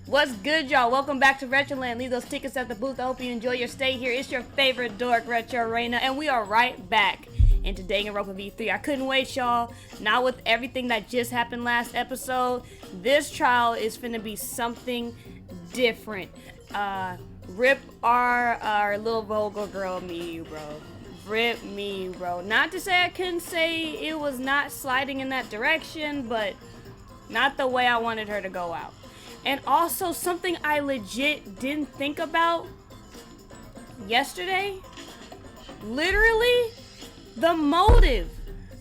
What's good, y'all? Welcome back to Retroland. Leave those tickets at the booth. I hope you enjoy your stay here. It's your favorite dork, Retro Reina, and we are right back into Danganronpa V3. I couldn't wait, y'all. Now with everything that just happened last episode, this trial is finna be something different. Rip our little vulgar girl Miyu, bro. Rip me, bro. Not to say I couldn't say it was not sliding in that direction, but not the way I wanted her to go out. And also something I legit didn't think about yesterday. Literally, the motive.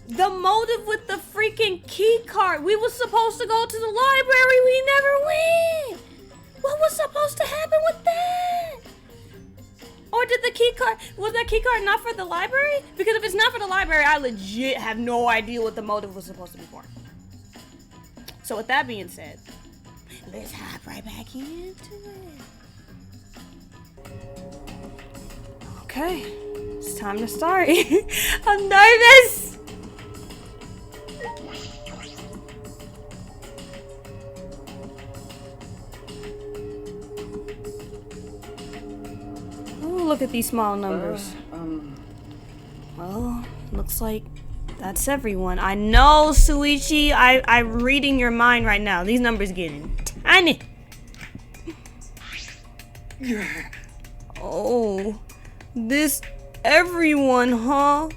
The motive with the freaking key card. We was supposed to go to the library. We never went. What was supposed to happen with that? Or did the key card, was that key card not for the library? Because if it's not for the library, I legit have no idea what the motive was supposed to be for. So with that being said, let's hop right back into it. Okay, it's time to start. I'm nervous. Oh, look at these small numbers. Well, looks like that's everyone. I know, Suichi. I'm reading your mind right now. These numbers getting tiny. Oh, this everyone, huh?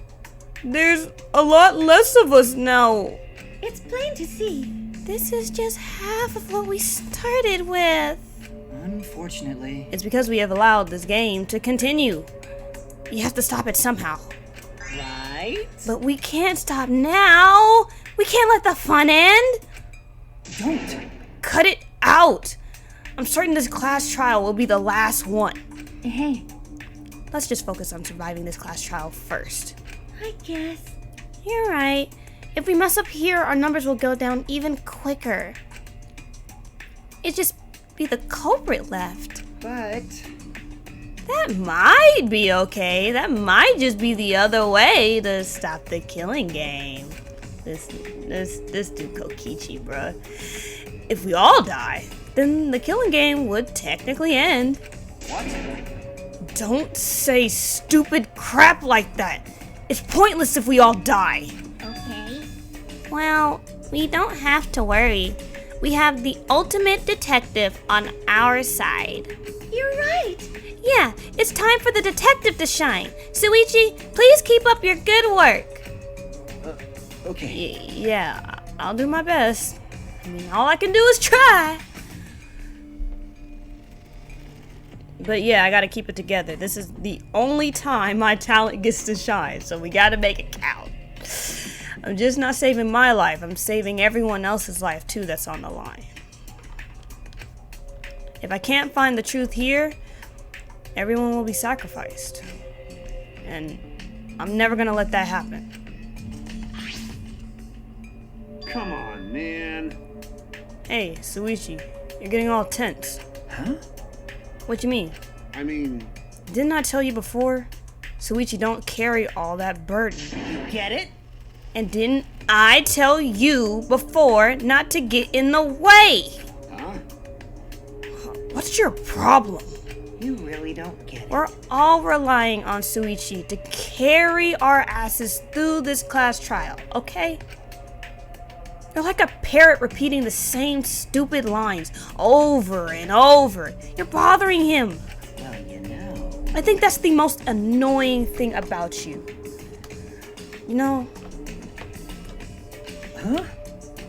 There's a lot less of us now. It's plain to see. This is just half of what we started with. Unfortunately. It's because we have allowed this game to continue. You have to stop it somehow. Right? But we can't stop now. We can't let the fun end. Don't. Cut it out. I'm certain this class trial will be the last one. Hey, Let's just focus on surviving this class trial first. I guess. You're right. If we mess up here, our numbers will go down even quicker. It'd just be the culprit left. But That might be okay. That might just be the other way to stop the killing game. This dude Kokichi, bruh. If we all die, then the killing game would technically end. what? Don't say stupid crap like that. It's pointless if we all die. Okay. Well, we don't have to worry. We have the ultimate detective on our side. You're right. Yeah, it's time for the detective to shine. Suichi, please keep up your good work. Okay. Yeah, I'll do my best. I mean, all I can do is try. But yeah, I gotta keep it together. This is the only time my talent gets to shine, so we gotta make it count. I'm just not saving my life, I'm saving everyone else's life too that's on the line. If I can't find the truth here, everyone will be sacrificed. And I'm never gonna let that happen. Come on, man. Hey, Suichi, you're getting all tense. Huh? What you mean? I mean, Didn't I tell you before? Suichi, don't carry all that burden. You get it? And didn't I tell you before not to get in the way? huh? What's your problem? You really don't get it. We're all relying on Suichi to carry our asses through this class trial, okay? You're like a parrot repeating the same stupid lines over and over. You're bothering him. Well, you know. I think that's the most annoying thing about you. You know, Huh?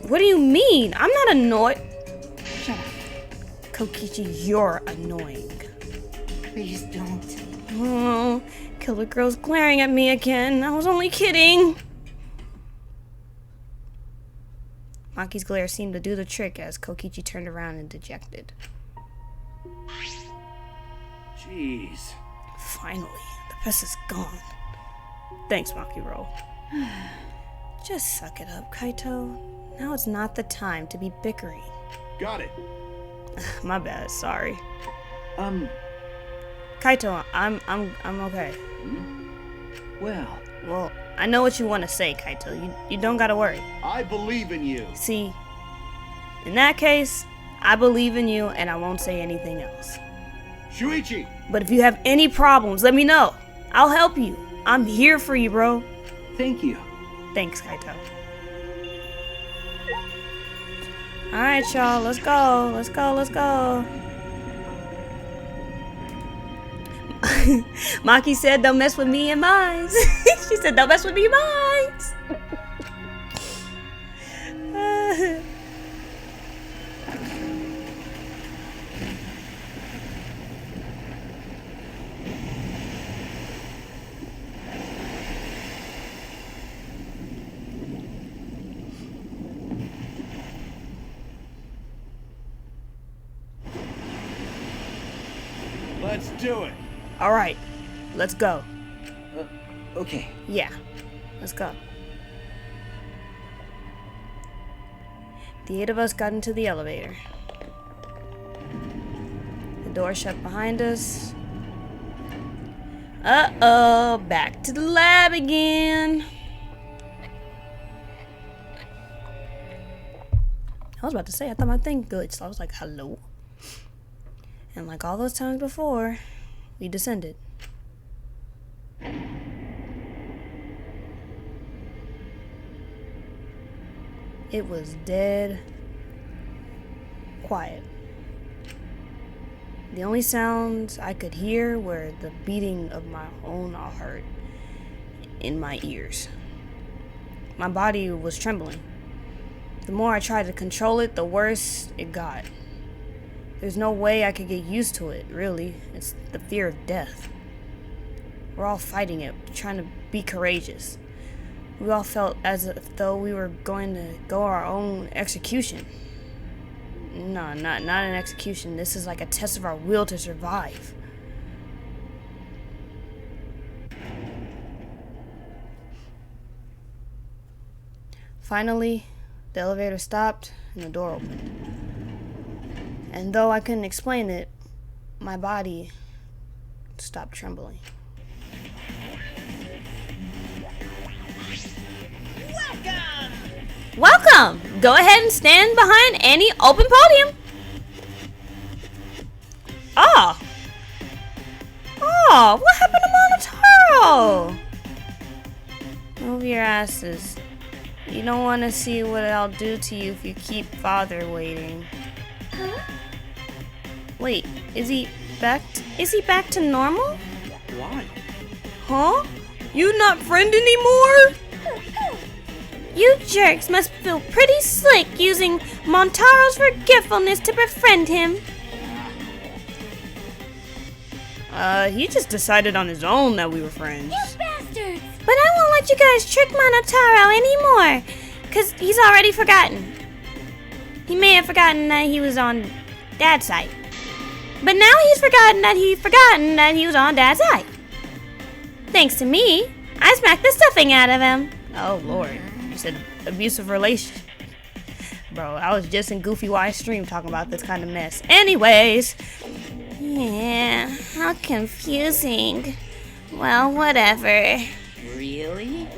what do you mean? I'm not annoyed. Shut up. Kokichi, you're annoying. Please don't. Oh, Killer Girl's glaring at me again. I was only kidding. Maki's glare seemed to do the trick as Kokichi turned around and dejected. Jeez. Finally, the pest is gone. Thanks, Maki-ro. Just suck it up, Kaito. Now it's not the time to be bickering. Got it. My bad, sorry. Kaito, I'm okay. well, Well, I know what you want to say, Kaito. You don't gotta worry. I believe in you. See, in that case, I believe in you and I won't say anything else. Shuichi! But if you have any problems, let me know. I'll help you. I'm here for you, bro. Thank you. Thanks, Kaito. Alright, y'all. Let's go. Let's go. Let's go. Maki said, don't mess with me and mine. She said, don't mess with me and mine. Let's do it. Alright. Let's go. Okay. Yeah. Let's go. The 8 of us got into the elevator. The door shut behind us. Uh-oh, back to the lab again. I was about to say, I thought my thing glitched, so I was like, hello. And like all those times before, we descended. It was dead quiet. The only sounds I could hear were the beating of my own heart in my ears. My body was trembling. The more I tried to control it, the worse it got. There's no way I could get used to it, really. It's the fear of death. We're all fighting it, trying to be courageous. We all felt as if though we were going to go our own execution. No, not an execution. This is like a test of our will to survive. Finally, the elevator stopped and the door opened. And though I couldn't explain it, my body stopped trembling. Welcome! Go ahead and stand behind any open podium. Oh! Oh, what happened to Monotaro? Move your asses. You don't want to see what I'll do to you if you keep father waiting. Huh? Wait, is he back to normal? Why? Huh? You not friend anymore? You jerks must feel pretty slick using Montaro's forgetfulness to befriend him. He just decided on his own that we were friends. You bastards! But I won't let you guys trick Monotaro anymore, 'cause he's already forgotten. He may have forgotten that he was on Dad's side. But now he's forgotten that he was on Dad's side. Thanks to me, I smacked the stuffing out of him. Oh, Lord. You said abusive relation. Bro, I was just in Goofy Y's stream talking about this kind of mess. Anyways. Yeah, how confusing. Well, whatever. Really?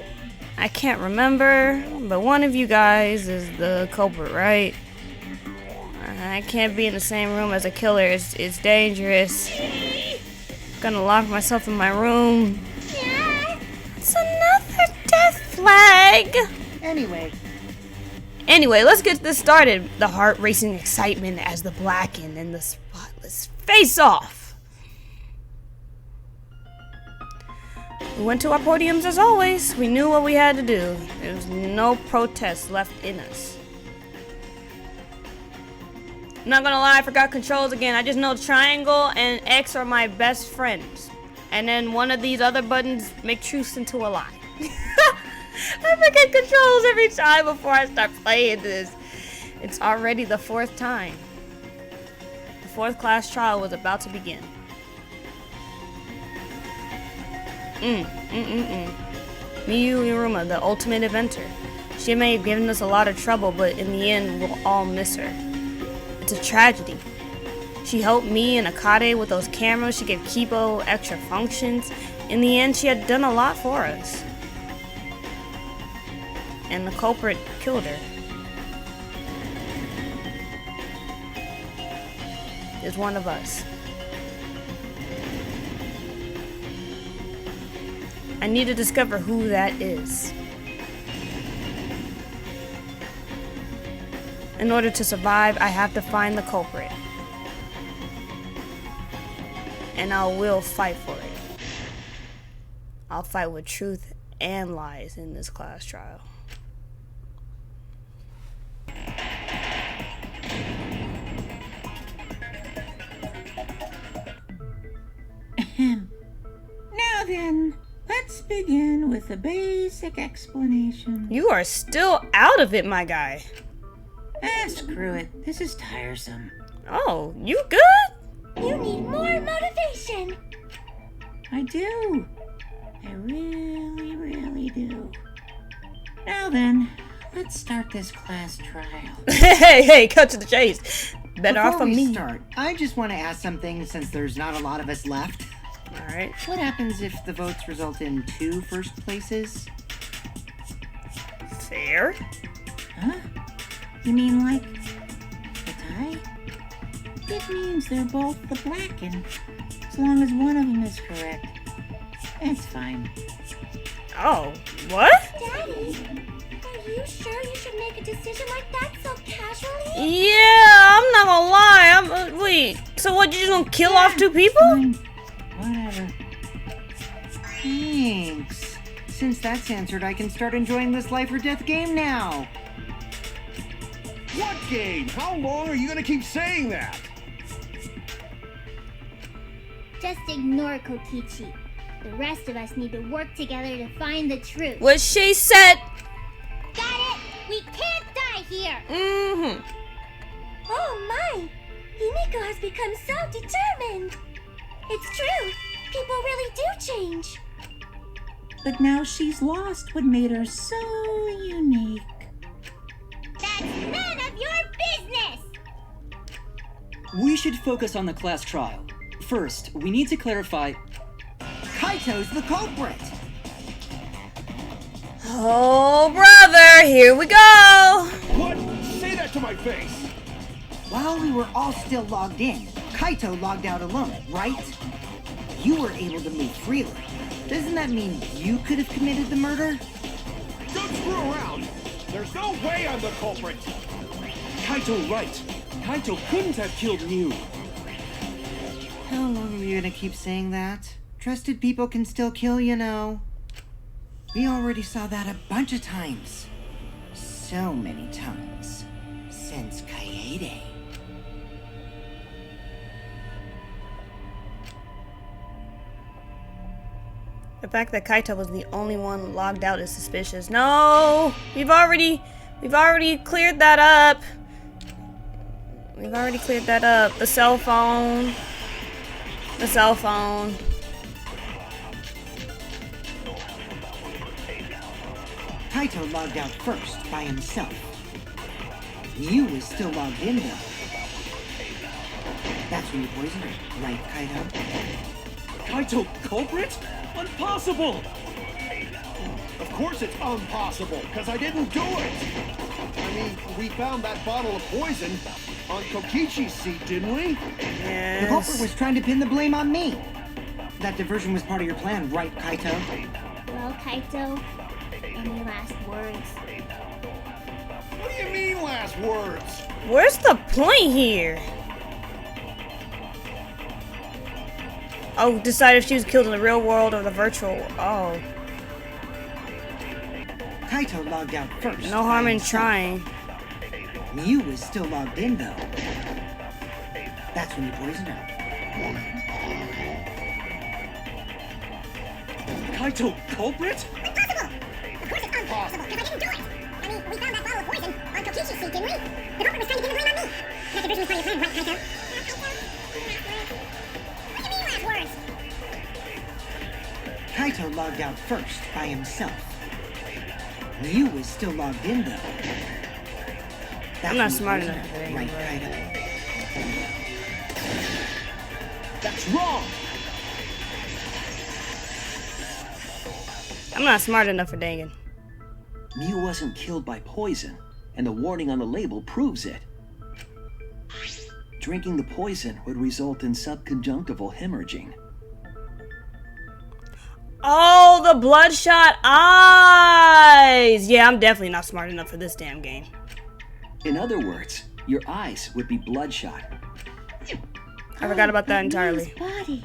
I can't remember, but one of you guys is the culprit, right? I can't be in the same room as a killer. It's dangerous. I'm gonna lock myself in my room. It's another death flag. Anyway, let's get this started. The heart-racing excitement as the blackened and the spotless face off. We went to our podiums as always. We knew what we had to do. There was no protest left in us. I'm not gonna lie, I forgot controls again. I just know triangle and X are my best friends. And then one of these other buttons make truth into a lie. I forget controls every time before I start playing this. It's already the 4th time. The 4th class trial was about to begin. Miyu Iruma, the ultimate inventor. She may have given us a lot of trouble, but in the end, we'll all miss her. It's a tragedy. She helped me and Akade with those cameras. She gave Kibo extra functions. In the end, she had done a lot for us. And the culprit killed her. is one of us. I need to discover who that is. In order to survive, I have to find the culprit. And I will fight for it. I'll fight with truth and lies in this class trial. Now then, let's begin with a basic explanation. You are still out of it, my guy. Screw it. This is tiresome. Oh, you good? You need more motivation. I do. I really, really do. Now then, let's start this class trial. Hey, cut to the chase. Better off Before of we me. start, I just want to ask something since there's not a lot of us left. Alright. What happens if the votes result in 2 first places? Fair. Huh? You mean like a tie? It means they're both the black, and as long as one of them is correct, it's fine. Oh, what? Daddy, are you sure you should make a decision like that so casually? Yeah, I'm not gonna lie. Wait, so what, you just gonna kill off 2 people? Fine. Whatever. Thanks. Since that's answered, I can start enjoying this life or death game now. What game? How long are you gonna keep saying that? Just ignore Kokichi. The rest of us need to work together to find the truth. What she said. Got it? We can't die here! Mm-hmm. Oh my! Himiko has become so determined! It's true! People really do change! But now she's lost what made her so unique. That's none of your business! We should focus on the class trial. First, we need to clarify. Kaito's the culprit! Oh, brother, here we go. What? Say that to my face! While we were all still logged in, Kaito logged out alone, right? You were able to move freely. Doesn't that mean you could have committed the murder? Don't screw around! There's no way I'm the culprit! Kaito right. Kaito couldn't have killed Mew. How long are you gonna keep saying that? Trusted people can still kill, you know. We already saw that a bunch of times. So many times. Since Kaede. The fact that Kaito was the only one logged out is suspicious. No, we've already cleared that up. We've already cleared that up. The cell phone. The cell phone. Kaito logged out first by himself. You was still logged in though. That's when you poisoned her, right, Kaito? Kaito culprit? Impossible! Of course it's impossible, because I didn't do it! I mean, we found that bottle of poison on Kokichi's seat, didn't we? The culprit was trying to pin the blame on me. That diversion was part of your plan, right, Kaito? Well, Kaito, any last words? What do you mean, last words? Where's the point here? Oh, decide if she was killed in the real world or the virtual. Oh, Kaito logged out first. no harm in trying. You was still logged in though. That's when you poisoned her. Kaito culprit? Of course it's impossible, because I didn't do it! I mean, we found that bottle of poison on Kokichi's seat, didn't we? The culprit was trying to pin the blame on me! That's originally part of your plan, right, Kaito? What do you mean, last words? Kaito logged out first by himself. You was still logged in though. That's I'm not when you smart poisoned enough her, for that right, anyway. Kaito? That's wrong! I'm not smart enough for Dangan. Mew wasn't killed by poison, and the warning on the label proves it. Drinking the poison would result in subconjunctival hemorrhaging. Oh, the bloodshot eyes! Yeah, I'm definitely not smart enough for this damn game. In other words, your eyes would be bloodshot. I forgot about that entirely. Mia's body.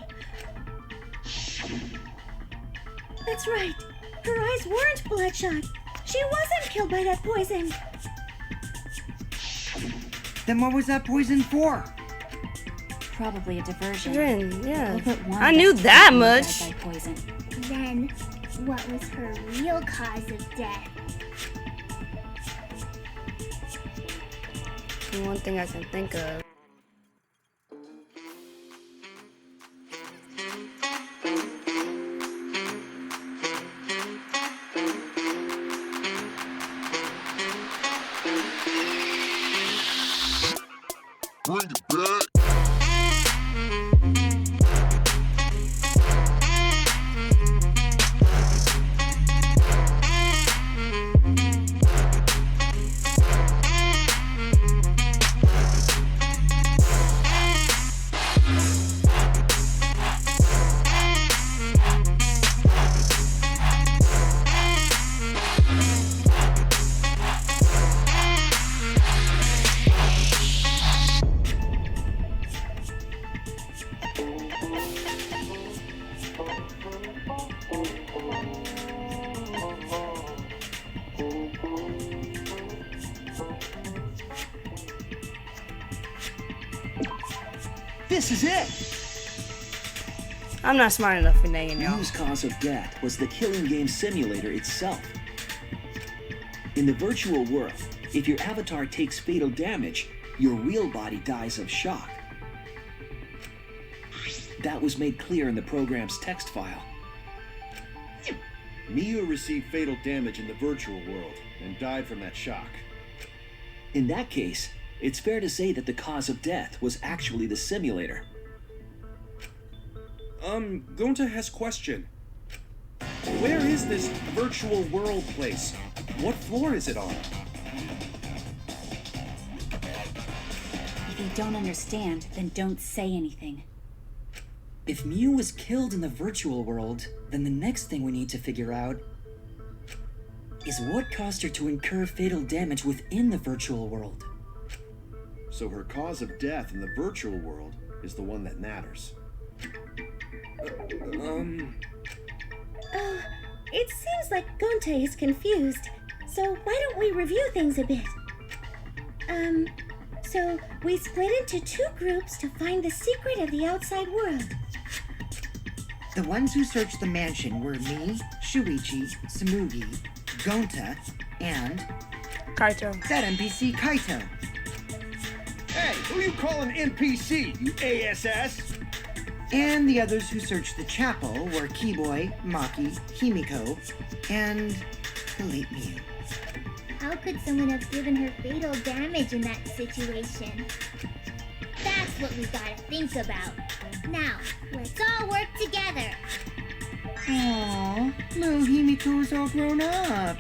That's right. Her eyes weren't bloodshot. She wasn't killed by that poison. Then what was that poison for? Probably a diversion. Yeah. But one I knew that's that died much. by poison. Then, what was her real cause of death? One thing I can think of. Bring it back. This is it! I'm not smart enough for nagging y'all. Mew's cause of death was the killing game simulator itself. In the virtual world, if your avatar takes fatal damage, your real body dies of shock. That was made clear in the program's text file. Mew received fatal damage in the virtual world and died from that shock. In that case, it's fair to say that the cause of death was actually the simulator. Gonta has question. Where is this virtual world place? What floor is it on? If you don't understand, then don't say anything. If Mew was killed in the virtual world, then the next thing we need to figure out is what caused her to incur fatal damage within the virtual world. So her cause of death in the virtual world is the one that matters. It seems like Gonte is confused. So why don't we review things a bit? So we split into two groups to find the secret of the outside world. The ones who searched the mansion were me, Shuichi, Samugi, Gonta, and Kaito. that NPC Kaito. Hey, who you calling NPC, you ASS? And the others who searched the chapel were Keyboy, Maki, Himiko, and the late Mew. How could someone have given her fatal damage in that situation? That's what we gotta think about. Now, let's all work together. Aww, little Himiko's all grown up.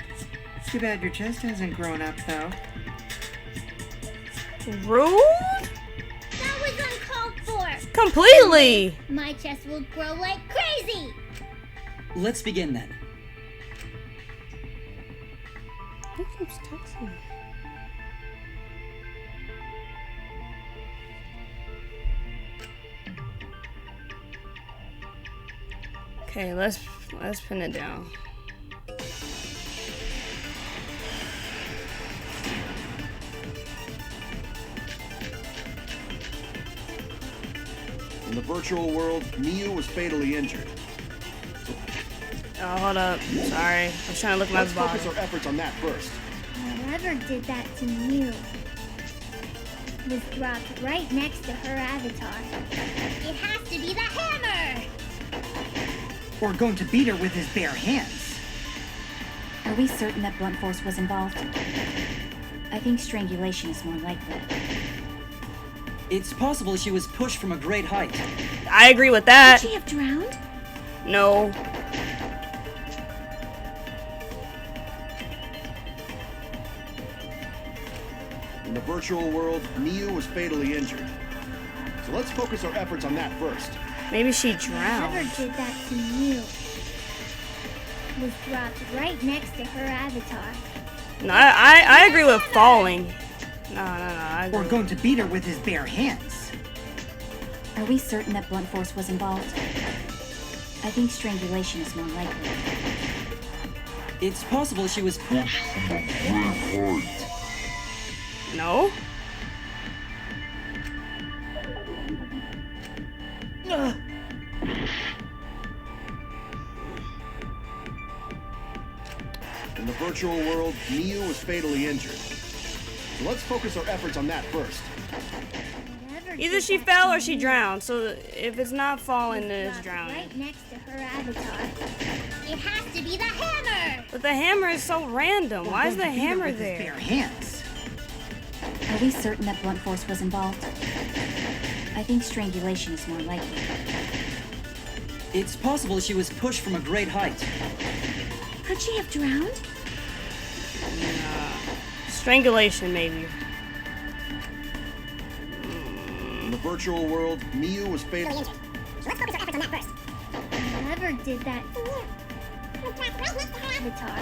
Too bad your chest hasn't grown up, though. Rude? That was uncalled for. Completely. My chest will grow like crazy. Let's begin then. Who keeps texting me? Okay, let's pin it down. In the virtual world, Mew was fatally injured. Oh, hold up. Sorry. I was trying to look at my Let's body. focus our efforts on that first. Whatever did that to Mew was dropped right next to her avatar. It has to be the hammer! Or going to beat her with his bare hands. Are we certain that blunt force was involved? I think strangulation is more likely. It's possible she was pushed from a great height. I agree with that. Could she have drowned? No. In the virtual world, Mew was fatally injured. So let's focus our efforts on that first. Maybe she Whoever drowned. did that to Mew was dropped right next to her avatar. No, I agree with falling. No, I agree. Or going to beat her with his bare hands. Are we certain that blunt force was involved? I think strangulation is more likely. It's possible she was pushed. No? In the virtual world, Mew was fatally injured. So let's focus our efforts on that first. Whoever Either did she that fell to or she Mew drowned. So if it's not falling, was then it's dropped drowning. right next to her avatar. It has to be the hammer! But the hammer is so random. Why is the hammer With his there? bare hands. Are we certain that blunt force was involved? I think strangulation is more likely. It's possible she was pushed from a great height. Could she have drowned? Strangulation, maybe. In the virtual world, Mew was fatally injured. So let's focus our efforts on that first. Whoever did that to Mew was dropped right next to her avatar.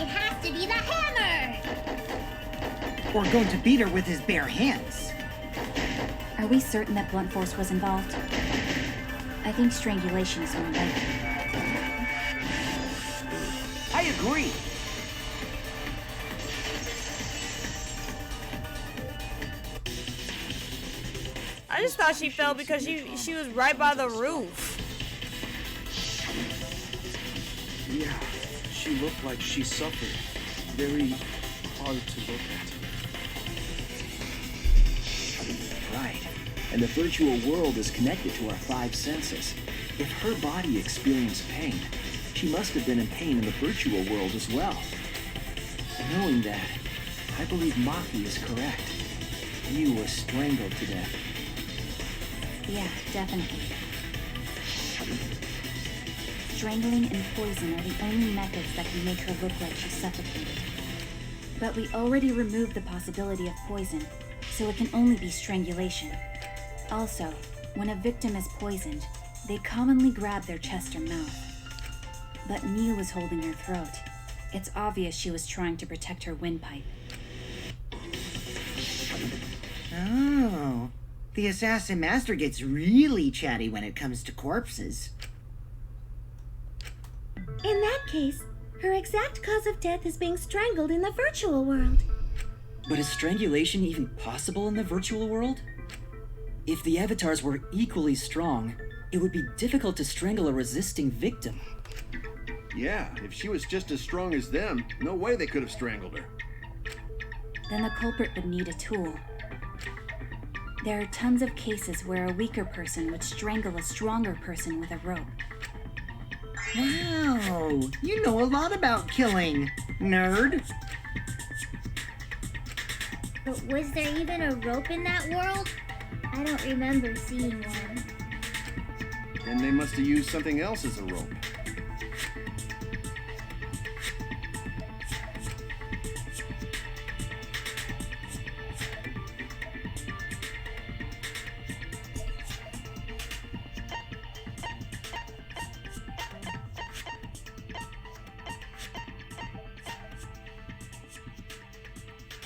It has to be the hammer! Or going to beat her with his bare hands. Are we certain that blunt force was involved? I think strangulation is more likely. I agree. I just thought she fell because she was right by the roof. Yeah, she looked like she suffered. Very hard to look at. Right. And the virtual world is connected to our five senses. If her body experienced pain, she must have been in pain in the virtual world as well. Knowing that, I believe Maki is correct. Mew was strangled to death. Yeah, definitely. Strangling and poison are the only methods that can make her look like she's suffocated. But we already removed the possibility of poison, so it can only be strangulation. Also, when a victim is poisoned, they commonly grab their chest or mouth. But Mew was holding her throat. It's obvious she was trying to protect her windpipe. Oh. The Assassin Master gets really chatty when it comes to corpses. In that case, her exact cause of death is being strangled in the virtual world. But is strangulation even possible in the virtual world? If the avatars were equally strong, it would be difficult to strangle a resisting victim. Yeah, if she was just as strong as them, no way they could have strangled her. Then the culprit would need a tool. There are tons of cases where a weaker person would strangle a stronger person with a rope. Wow, you know a lot about killing, nerd. But was there even a rope in that world? I don't remember seeing one. Then they must have used something else as a rope.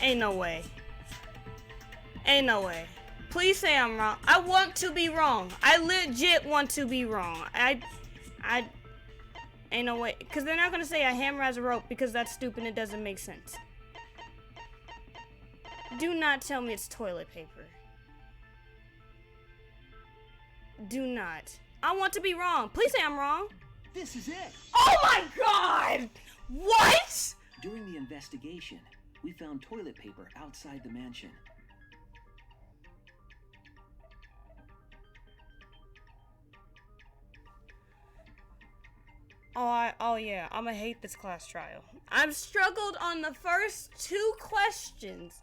Ain't no way. Ain't no way. Please say I'm wrong. I want to be wrong. I legit want to be wrong. I ain't no way. Because they're not going to say a hammer has a rope because that's stupid and it doesn't make sense. Do not tell me it's toilet paper. Do not. I want to be wrong. Please say I'm wrong. This is it. Oh my god! What? During the investigation, we found toilet paper outside the mansion. Oh yeah, I'm gonna hate this class trial. I've struggled on the first two questions,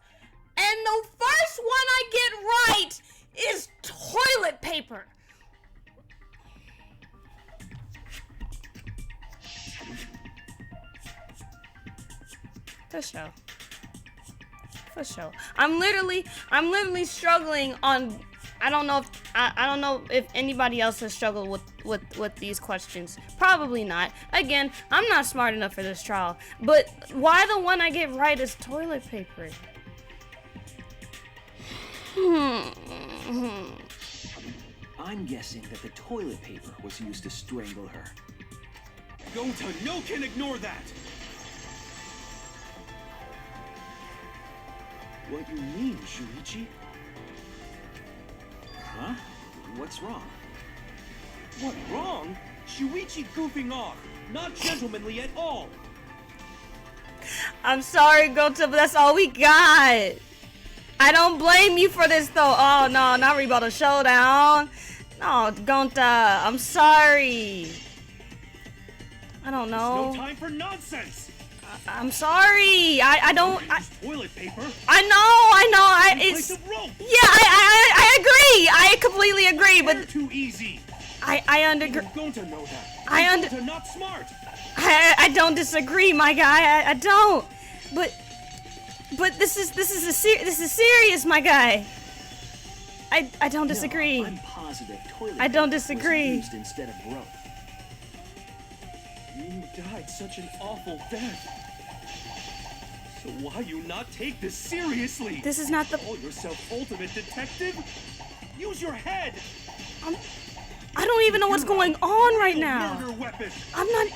and the first one I get right is toilet paper. For sure. For sure. I'm literally struggling on I don't know if I don't know if anybody else has struggled with these questions. Probably not. Again, I'm not smart enough for this trial. But why the one I get right is toilet paper? I'm guessing that the toilet paper was used to strangle her. Gonta, no can ignore that! What you mean, Shuichi? Huh? What's wrong? What, wrong? Shuichi goofing off. Not gentlemanly at all. I'm sorry, Gonta, but that's all we got. I don't blame you for this, though. Oh, no, not Rebuttal Showdown. No, Gonta, I'm sorry. I don't know. No time for nonsense. I'm sorry. I don't. Toilet paper. I know. It's of rope. Yeah, I agree. I completely agree. But too easy. I under. Gonta know that. Gonta not smart. I don't disagree, my guy. I don't. But this is serious, my guy. I don't disagree. No, I'm positive toilet I don't paper disagree. was used instead of rope. You died such an awful death. So why you not take this seriously? This is not the. Call yourself ultimate detective? Use your head. I don't even know what's going on right now. Murder weapon. I'm not.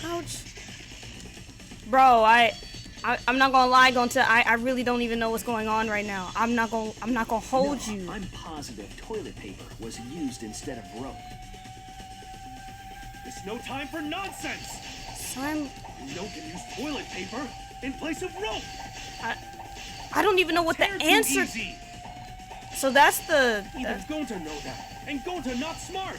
Ouch. Bro, I'm not gonna lie, Gonta. I really don't even know what's going on right now. I'm not gonna hold you. I'm positive toilet paper was used instead of rope. There's no time for nonsense. I'm. No can use toilet paper in place of rope. I don't even know what the answer. Easy. So that's the. Even Gonta know that, and Gonta not smart.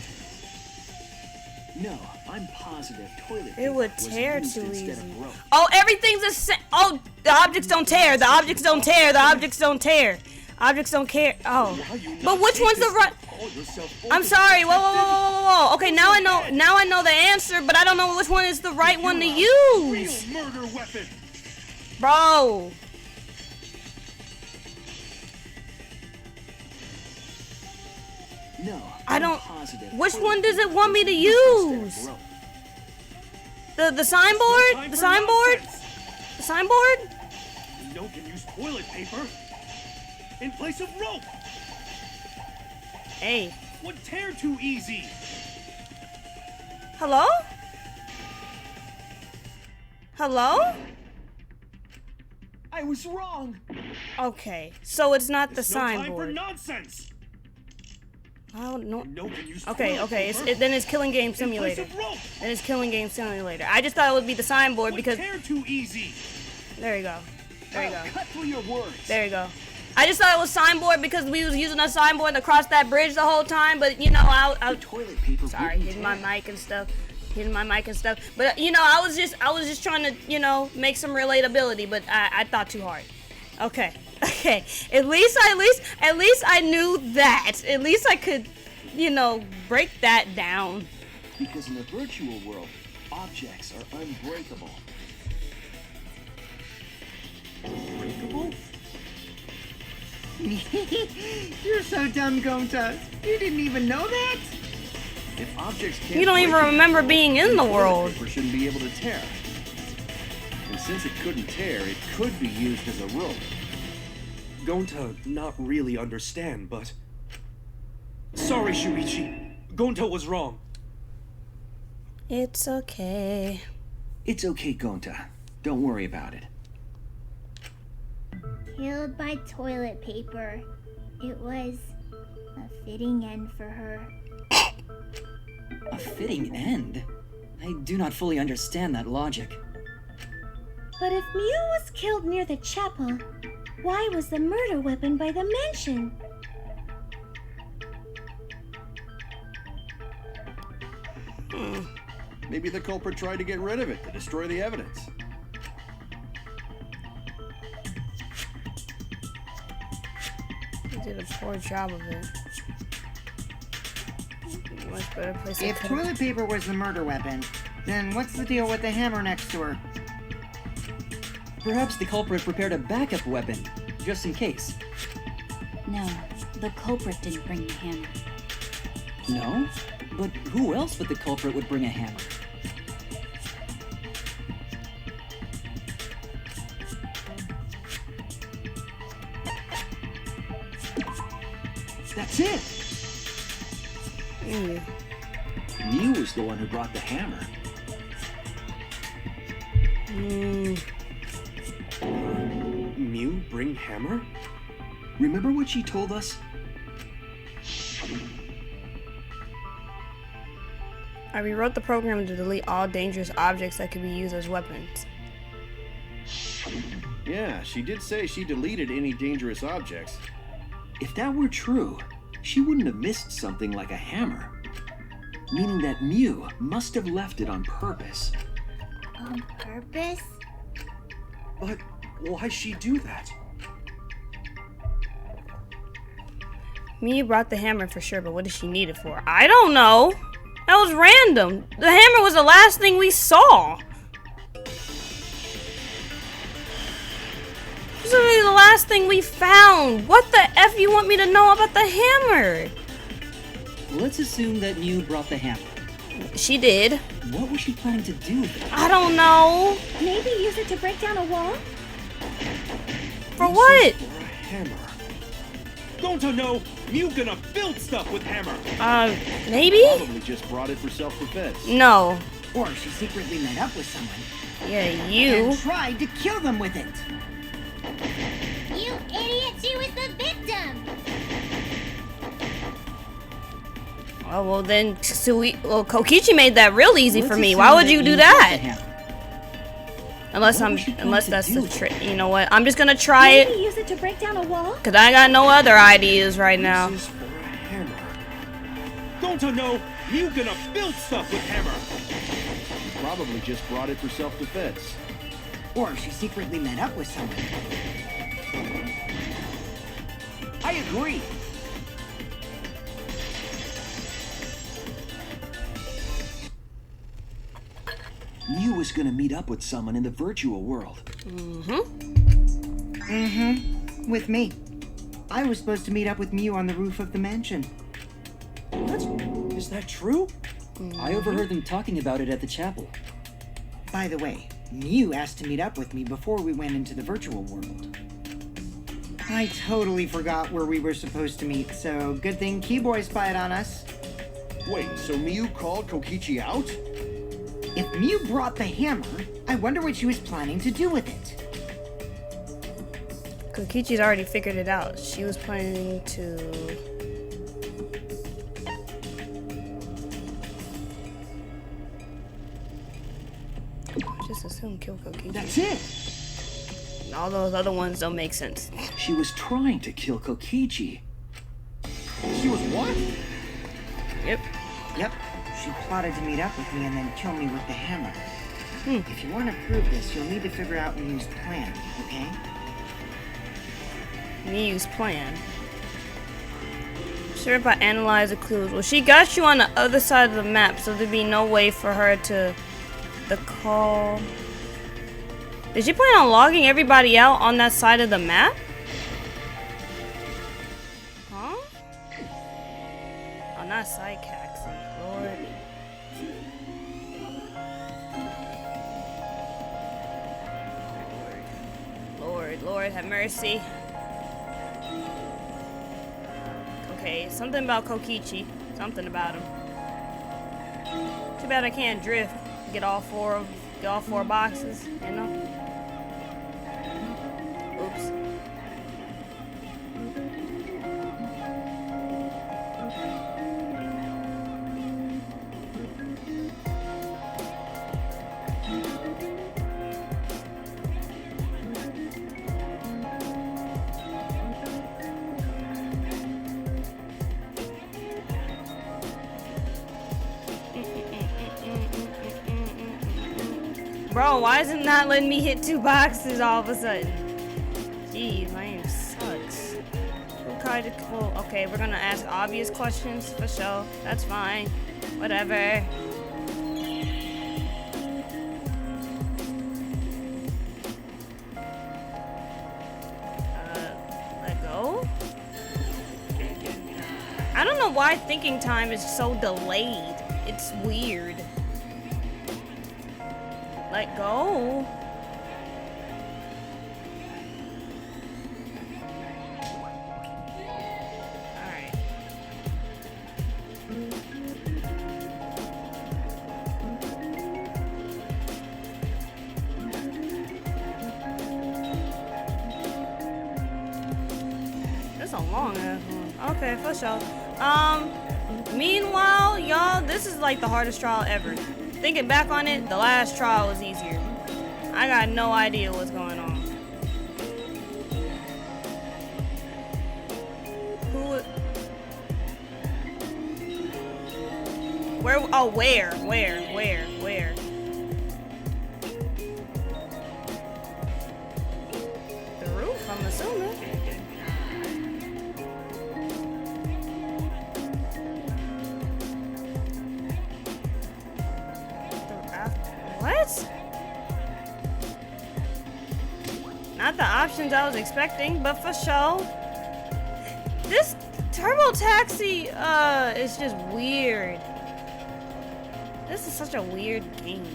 No, I'm positive toilet paper It would was tear used too instead easy. of rope. Oh, everything's the same. Oh, the objects don't tear. The objects don't tear. The objects don't tear. Objects don't care. Oh, but which one's the right? I'm sorry. Whoa. Okay, now I know. Now I know the answer, but I don't know which one is the right one to use. Real murder weapon. Bro. No, I don't. Positive Which toilet one does it paper want me was to used instead use? of rope. The signboard? The signboard? The signboard? No can use toilet paper in place of rope. Hey. Would tear too easy. Hello? Hello? I was wrong. Okay, so it's not the There's no time for signboard. nonsense. Oh no. No can use Okay, toilet okay. paper Then it's Killing Game in place Simulator. of rope. Then it's Killing Game Simulator. I just thought it would be the signboard Would because. tear too easy. There you go. There you go. Cut through your words. There you go. I just thought it was signboard because we was using a signboard to cross that bridge the whole time, but you know, The toilet paper. sorry, hitting my mic and stuff. But you know, I was just trying to, you know, make some relatability, but I thought too hard. Okay. At least I knew that. At least I could, you know, break that down. Because in the virtual world, objects are unbreakable. Unbreakable? You're so dumb, Gonta. You didn't even know that? If objects can't You don't even break, remember being in the toilet world. paper shouldn't be able to tear. And since it couldn't tear, it could be used as a rope. Gonta not really understand, but... Sorry, Shuichi. Gonta was wrong. It's okay. It's okay, Gonta. Don't worry about it. Killed by toilet paper. It was a fitting end for her. A fitting end? I do not fully understand that logic. But if Mew was killed near the chapel, why was the murder weapon by the mansion? Maybe the culprit tried to get rid of it to destroy the evidence. You did a poor job of it. Much better place If toilet paper was the murder weapon, then what's the deal with the hammer next to her? Perhaps the culprit prepared a backup weapon, just in case. No, The culprit didn't bring the hammer. No? But who else but the culprit would bring a hammer? That's it! Mew was the one who brought the hammer. Mew bring hammer? Remember what she told us? I rewrote the program to delete all dangerous objects that could be used as weapons. Yeah, she did say she deleted any dangerous objects. If that were true, she wouldn't have missed something like a hammer. Meaning that Mew must have left it on purpose. On purpose? But why'd she do that? Mew brought the hammer for sure, but what did she need it for? I don't know. That was random. The hammer was the last thing we saw. This is literally the last thing we found. What the F you want me to know about the hammer? Let's assume that Mew brought the hammer. She did. What was she planning to do with it? I don't know. Maybe use it to break down a wall? For what? For a hammer. Don't I know? Mew gonna build stuff with hammer. Maybe? Probably just brought it for self-defense. No. Or she secretly met up with someone Yeah, you. and tried to kill them with it. You idiot! She was the victim! Oh, well then, well, Kokichi made that real easy for Let's me. assume Why would that you do Mew brought the that? hammer. Unless What was she planning unless to that's do the with trick. You know what? I'm just gonna try Maybe it. use it to break down a wall? Cause I got no other ideas right now. This is for a hammer. Don't I know? Mew gonna build stuff with hammer. Probably just brought it for self-defense. Or she secretly met up with someone. I agree. Mew was gonna meet up with someone in the virtual world. With me. I was supposed to meet up with Mew on the roof of the mansion. What? Is that true? I overheard them talking about it at the chapel. By the way, Mew asked to meet up with me before we went into the virtual world. I totally forgot where we were supposed to meet, so good thing Keyboy spied on us. Wait, so Mew called Kokichi out? If Mew brought the hammer, I wonder what she was planning to do with it. Kokichi's already figured it out. She was planning to. Just assume kill Kokichi. That's it! All those other ones don't make sense. She was trying to kill Kokichi. She was what? Yep. Yep, she plotted to meet up with me and then kill me with the hammer. If you want to prove this, you'll need to figure out Mew's plan, okay? Mew's plan. Sure, if I analyze the clues. Well, she got you on the other side of the map, so there'd be no way for her to. The call. Did she plan on logging everybody out on that side of the map? Huh? Oh, not side caxi. Lord. Lord, have mercy. Okay, something about Kokichi. Something about him. Too bad I can't drift. Get all four boxes, you know? Oops. Bro, why isn't that letting me hit 2 boxes all of a sudden? Jeez, my game sucks. Well, okay, we're gonna ask obvious questions for sure. That's fine. Whatever. Let go? Okay. don't know why thinking time is so delayed. It's weird. Let go. Alright. That's a long ass one. Okay, for sure. Meanwhile, y'all, this is like the hardest trial ever. Thinking back on it, the last trial was easier. I got no idea what's going on. Who? Where? Oh, where? The roof, I'm assuming. What? Not the options I was expecting, but for sure. This Turbo Taxi is just weird. This is such a weird game.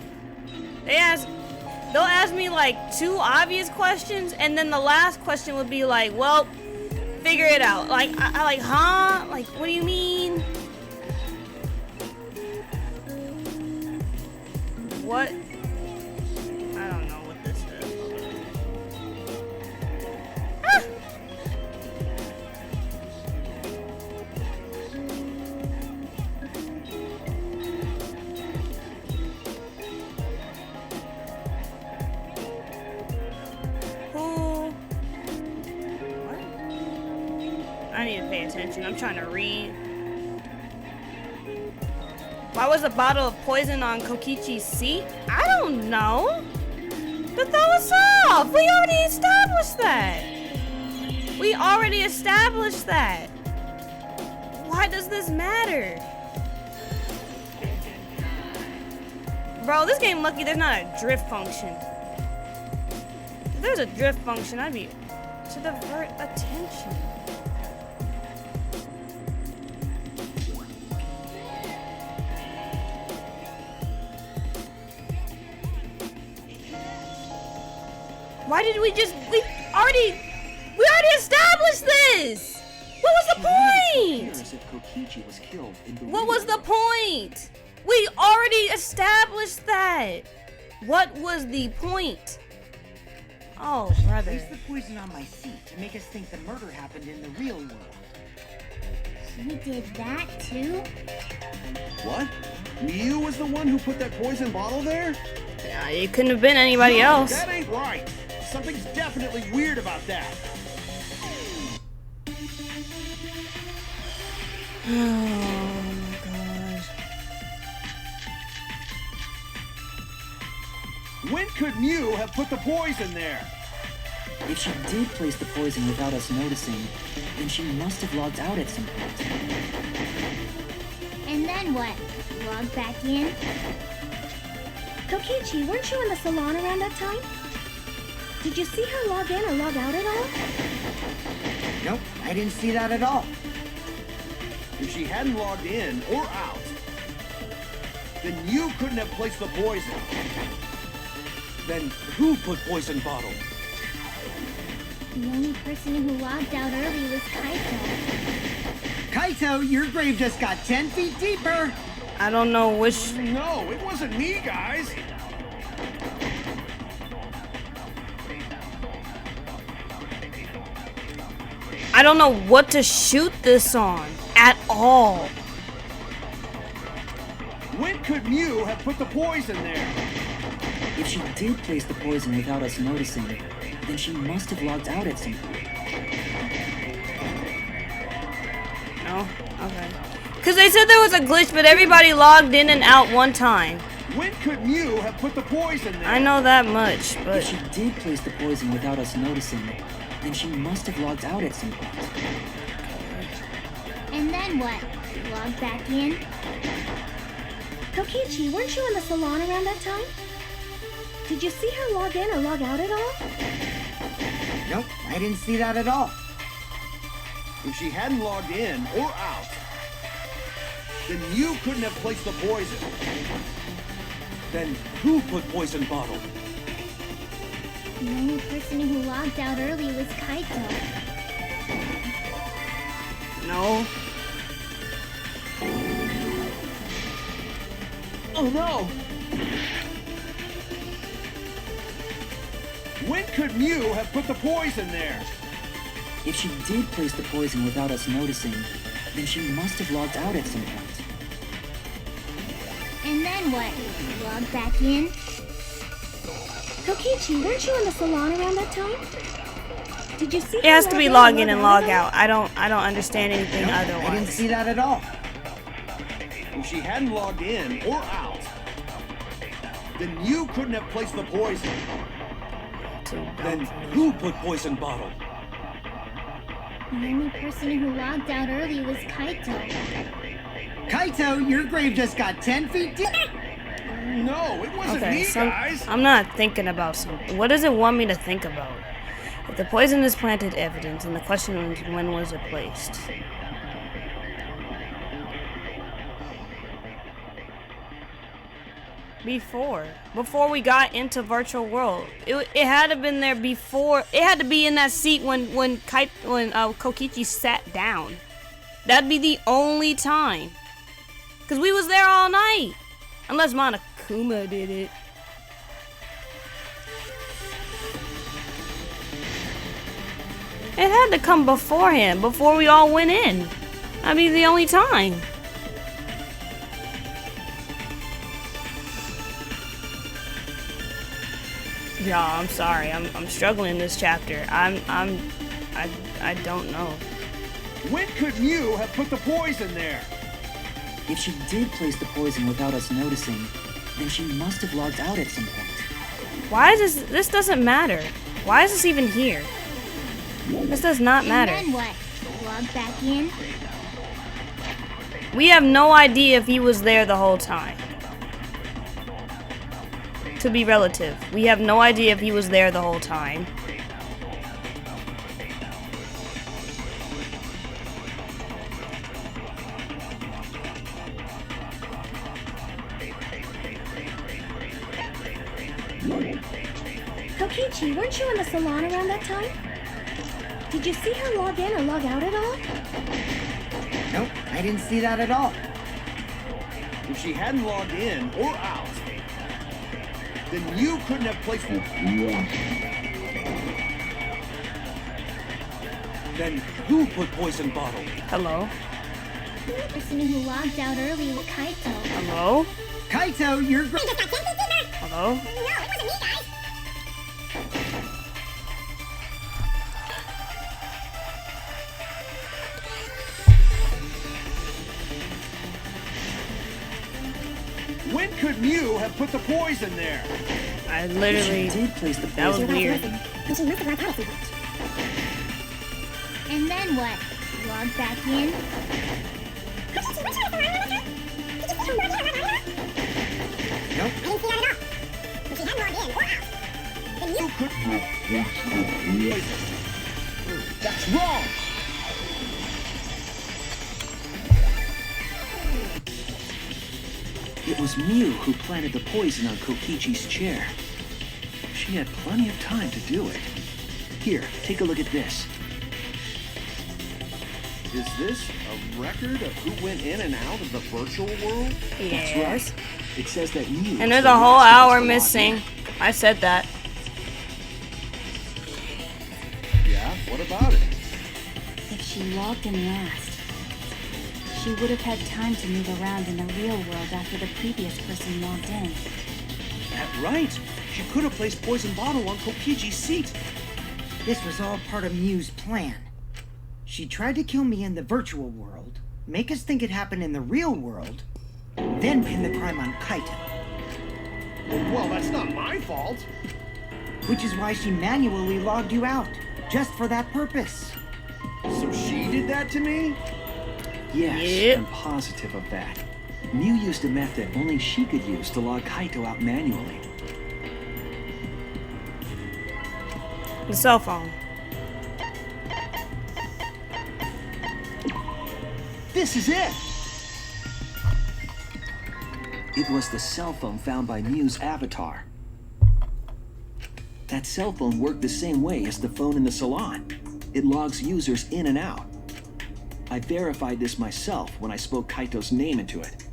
They'll ask me like 2 obvious questions, and then the last question would be like, well, figure it out. Like, I like, huh? Like, what do you mean? What? I don't know what this is. Ah! Who? What? I need to pay attention. I'm trying to read. Why was a bottle of poison on Kokichi's seat? I don't know. But throw us off. We already established that. Why does this matter? Bro, this game lucky there's not a drift function. If there's a drift function, I'd be to divert attention. Why did we already established this? What was the point? What was the point? We already established that. What was the point? Oh, brother. Place the poison on my seat to make us think the murder happened in the real world. He did that too? What? Miu was the one who put that poison bottle there? Yeah, it couldn't have been anybody else. That ain't right. Something's definitely weird about that. Oh my gosh. When could Miu have put the poison there? If she did place the poison without us noticing, then she must have logged out at some point. And then what? Log back in? Kokichi, weren't you in the salon around that time? Did you see her log in or log out at all? Nope, I didn't see that at all. If she hadn't logged in or out, then you couldn't have placed the poison. Then who put poison bottle? The only person who logged out early was Kaito. Kaito, your grave just got 10 feet deeper. I don't know which. No, it wasn't me, guys. I don't know what to shoot this on at all. When could Miu have put the poison there? If she did place the poison without us noticing, then she must have logged out at some point. No? Okay. Because they said there was a glitch, but everybody logged in and out one time. When could Miu have put the poison there? I know that much, but... If she did place the poison without us noticing, then she must have logged out at some point. And then what? Log back in? Kokichi, weren't you in the salon around that time? Did you see her log in or log out at all? Nope, I didn't see that at all. If she hadn't logged in or out, Then you couldn't have placed the poison. Then who put poison bottle? The only person who logged out early was Kaito. No. Oh no! When could Mew have put the poison there? If she did place the poison without us noticing, then she must have logged out at some point. And then what? Log back in? Kokichi, weren't you in the salon around that time? Did you see? It has to be log in and log out. I don't understand anything otherwise. I didn't see that at all. If she hadn't logged in or out, then you couldn't have placed the poison. Then who put poison bottle? The only person who logged out early was Kaito. Kaito, your grave just got 10 feet deep. No, it wasn't Okay, me, so guys. I'm not thinking about something. What does it want me to think about? If the poison is planted evidence, and the question is, when was it placed? Before we got into virtual world, it had to have been there before. It had to be in that seat when Kokichi sat down. That'd be the only time, cause we was there all night, unless Monokuma did it. It had to come before him, before we all went in. That'd be the only time. Yeah, I'm sorry. I'm struggling in this chapter. I don't know. When could Mew have put the poison there? If she did place the poison without us noticing, then she must have logged out at some point. Why is this? This doesn't matter. Why is this even here? This does not matter. And then what? Log back in? We have no idea if he was there the whole time. To be relative, we have no idea if he was there the whole time. Kokichi, weren't you in the salon around that time? Did you see her log in or log out at all? Nope, I didn't see that at all. If she hadn't logged in or out, then you couldn't have placed the... Then who put poison bottle? Hello? The person who logged out early was Kaito. Hello? Kaito, you're... Hello? No, it wasn't me, guys. When could Mew have put the poison there? I literally... If she did place the That was poison, weird. And then what? Log back in? Nope. You could... That's wrong! It was Mew who planted the poison on Kokichi's chair. She had plenty of time to do it. Here, take a look at this. Is this a record of who went in and out of the virtual world? Yes. That's right. It says that Mew... And was there's the a whole last of us hour to log missing. in. I said that. Yeah, what about it? If she logged in last, she would have had time to move around in the real world after the previous person logged in. That's right. She could have placed poison bottle on Kokichi's seat. This was all part of Mew's plan. She tried to kill me in the virtual world, make us think it happened in the real world, then pin the crime on Kaito. Well, that's not my fault. Which is why she manually logged you out, just for that purpose. So she did that to me? Yes, Yep. I'm positive of that. Mew used a method only she could use to log Kaito out manually. The cell phone. This is it! It was the cell phone found by Mew's avatar. That cell phone worked the same way as the phone in the salon. It logs users in and out. I verified this myself when I spoke Kaito's name into it.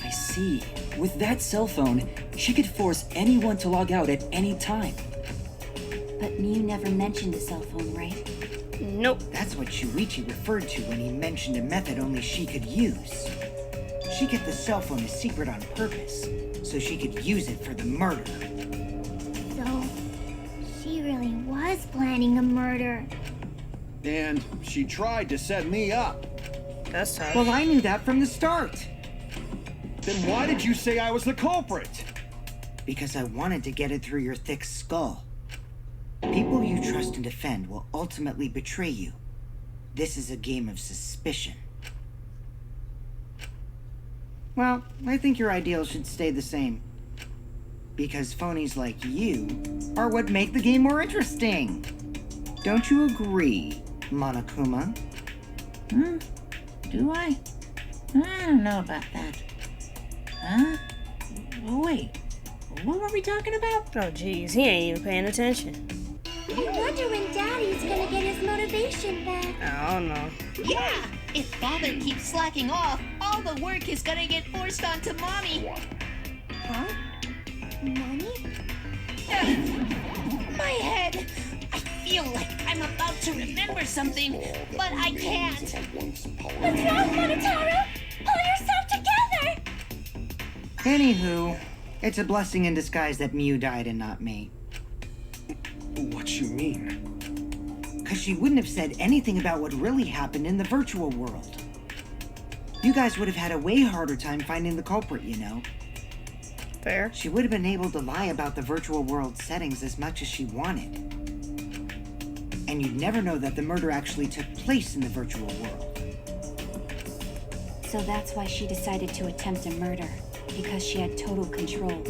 I see. With that cell phone, she could force anyone to log out at any time. But Mew never mentioned a cell phone, right? Nope. That's what Shuichi referred to when he mentioned a method only she could use. She kept the cell phone a secret on purpose, so she could use it for the murder. So, she really was planning a murder. And she tried to set me up. That's tough. Well, I knew that from the start. Then why did you say I was the culprit? Because I wanted to get it through your thick skull. People you trust and defend will ultimately betray you. This is a game of suspicion. Well, I think your ideals should stay the same. Because phonies like you are what make the game more interesting. Don't you agree, Monokuma? Do I? I don't know about that. Huh? Oh, wait. What were we talking about? Oh, jeez, he ain't even paying attention. I wonder when Daddy's gonna get his motivation back. I don't know. Yeah! If Father keeps slacking off, all the work is gonna get forced onto Mommy. Huh? Mommy? My head! I feel like I'm about to remember something, but I can't. What's wrong, Monotaro? Pull yourself together! Anywho, it's a blessing in disguise that Mew died and not me. What you mean? Because she wouldn't have said anything about what really happened in the virtual world. You guys would have had a way harder time finding the culprit, you know. Fair. She would have been able to lie about the virtual world settings as much as she wanted. And you'd never know that the murder actually took place in the virtual world. So that's why she decided to attempt a murder, because she had total control.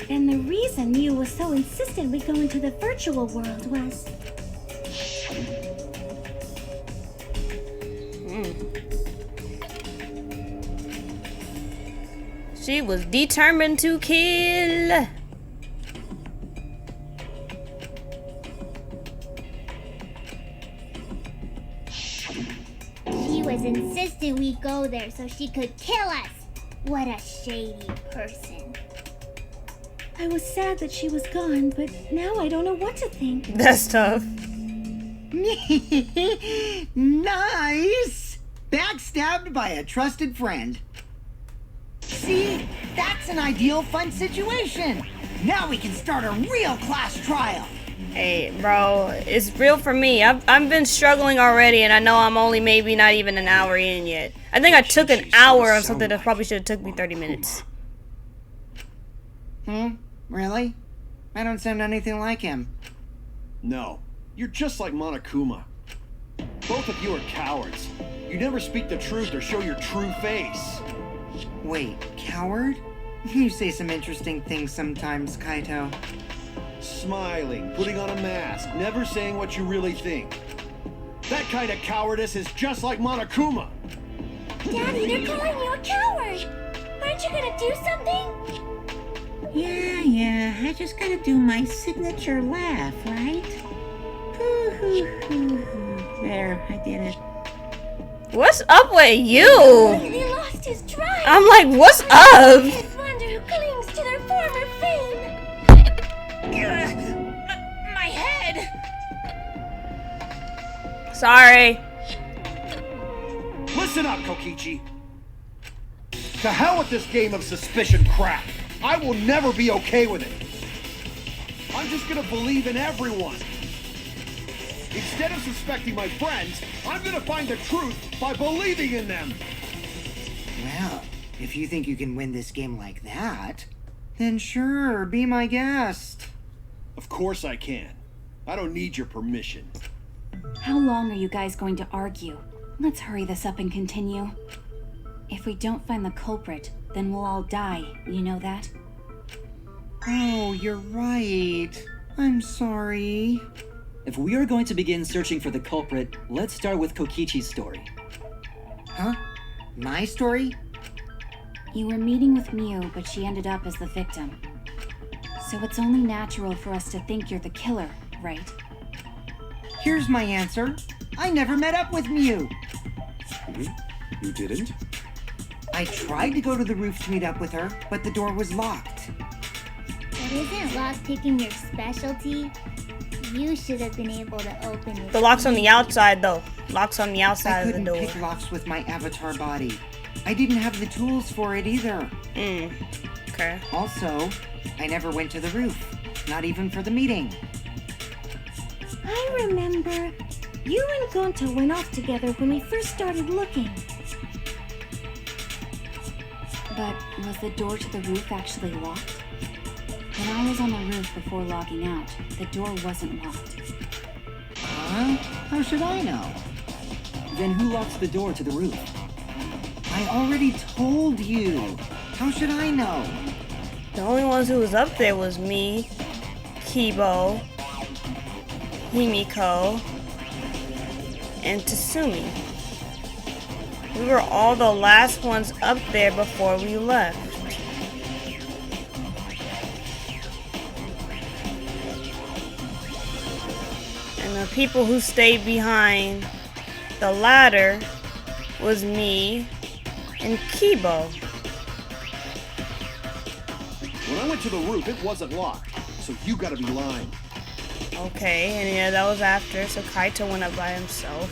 And the reason Mew was so insistent we go into the virtual world was... She was determined to kill. She was insistent we go there so she could kill us. What a shady person. I was sad that she was gone, but now I don't know what to think. That's tough. Nice! Backstabbed by a trusted friend. See? That's an ideal fun situation! Now we can start a real class trial! Hey, bro, it's real for me. I've been struggling already, and I know I'm only maybe not even an hour in yet. I think I took an hour on something that probably should have took me 30 minutes. Really? I don't sound anything like him. No, you're just like Monokuma. Both of you are cowards. You never speak the truth or show your true face. Wait, coward? You say some interesting things sometimes, Kaito. Smiling, putting on a mask, never saying what you really think. That kind of cowardice is just like Monokuma. Daddy, they're calling you a coward. Aren't you gonna do something? Yeah, I just gotta do my signature laugh, right? There, I did it. What's up with you? He lost his drive. I'm like, what's up? Kids wonder who clings to their former fame. My head! Sorry. Listen up, Kokichi. To hell with this game of suspicion crap. I will never be okay with it. I'm just gonna believe in everyone. Instead of suspecting my friends, I'm gonna find the truth by believing in them. Well, if you think you can win this game like that, then sure, be my guest. Of course I can. I don't need your permission. How long are you guys going to argue? Let's hurry this up and continue. If we don't find the culprit, then we'll all die. You know that? Oh, you're right. I'm sorry. If we are going to begin searching for the culprit, let's start with Kokichi's story. Huh? My story? You were meeting with Miu, but she ended up as the victim. So it's only natural for us to think you're the killer, right? Here's my answer. I never met up with Miu. You didn't? I tried to go to the roof to meet up with her, but the door was locked. But isn't lockpicking your specialty? You should have been able to open it. The lock's on the outside, though. Lock's on the I outside of the couldn't door. pick locks with my avatar body. I didn't have the tools for it either. Okay. Also, I never went to the roof. Not even for the meeting. I remember you and Gonta went off together when we first started looking. But was the door to the roof actually locked? When I was on the roof before logging out, the door wasn't locked. Huh? How should I know? Then who locks the door to the roof? I already told you. How should I know? The only ones who was up there was me, Kibo, Himiko, and Tatsumi. We were all the last ones up there before we left. And the people who stayed behind the ladder was me and Kibo. When I went to the roof, it wasn't locked. So you gotta be lying. Okay, and yeah, that was after, so Kaito went up by himself.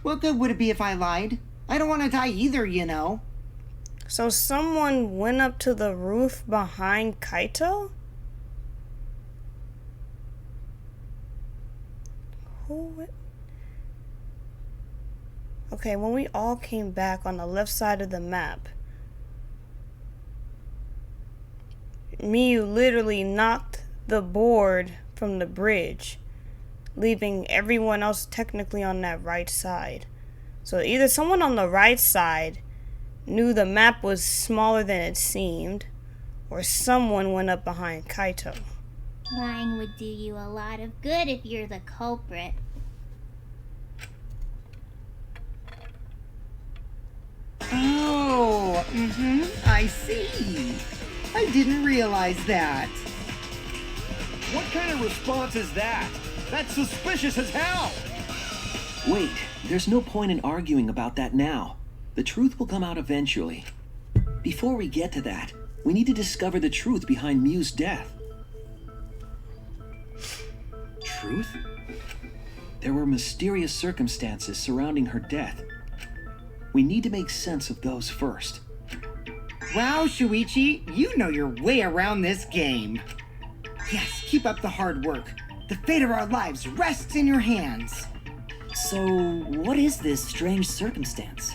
What good would it be if I lied? I don't want to die either, you know. So someone went up to the roof behind Kaito? Who? Okay, when we all came back on the left side of the map, Miu literally knocked the board from the bridge, leaving everyone else technically on that right side. So either someone on the right side knew the map was smaller than it seemed, or someone went up behind Kaito. Lying would do you a lot of good if you're the culprit. Oh, I see. I didn't realize that. What kind of response is that? That's suspicious as hell! Wait, there's no point in arguing about that now. The truth will come out eventually. Before we get to that, we need to discover the truth behind Miu's death. Truth? There were mysterious circumstances surrounding her death. We need to make sense of those first. Wow, Shuichi, you know your way around this game. Yes, keep up the hard work. The fate of our lives rests in your hands. So, what is this strange circumstance?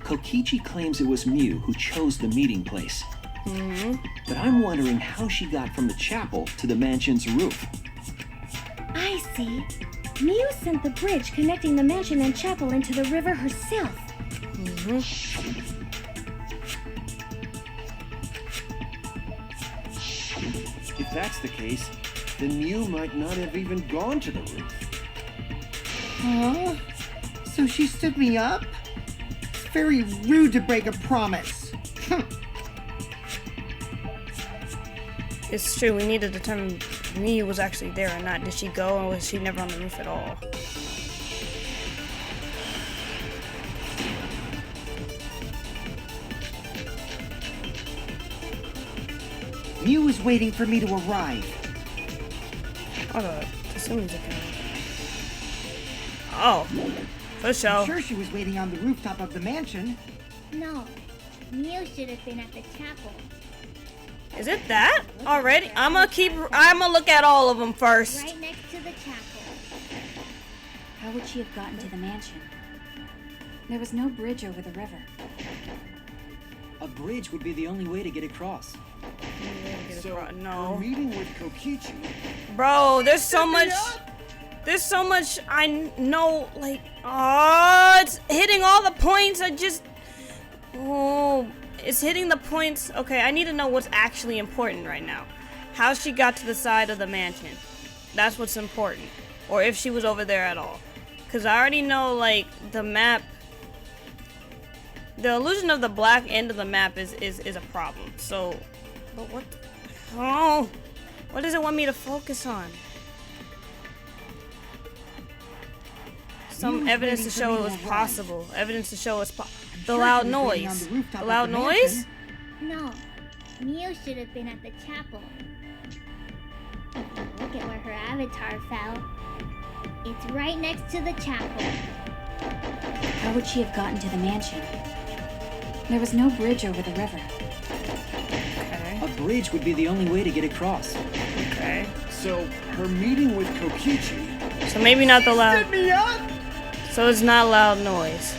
Kokichi claims it was Miu who chose the meeting place. But I'm wondering how she got from the chapel to the mansion's roof. I see. Miu sent the bridge connecting the mansion and chapel into the river herself. If that's the case, then Miu might not have even gone to the roof. Huh? So she stood me up? It's very rude to break a promise. It's true, we need to determine if Miu was actually there or not. Did she go, or was she never on the roof at all? Miu was waiting for me to arrive. Hold on, Tatsumi's again. Oh, for sure. I'm sure she was waiting on the rooftop of the mansion. No, Miu should have been at the chapel. Is it that already? I'm gonna look at all of them first. Right next to the chapel. How would she have gotten to the mansion? There was no bridge over the river. A bridge would be the only way to get across. So, No. we're meeting with Kokichi. Bro, there's so much. There's so much I know. Like, oh, it's hitting all the points. Oh, it's hitting the points. Okay, I need to know what's actually important right now. how she got to the side of the mansion. That's what's important. Or if she was over there at all. Because I already know, like, the map... The illusion of the black end of the map is a problem. So... But what... Oh! What does it want me to focus on? Some evidence to show it was possible. Evidence to show it's the loud noise. The loud noise? No. Mio should have been at the chapel. Look at where her avatar fell. It's right next to the chapel. How would she have gotten to the mansion? There was no bridge over the river. Okay. A bridge would be the only way to get across. Okay. So, her meeting with Kokichi... So maybe not the loud... Set me up? So it's not loud noise.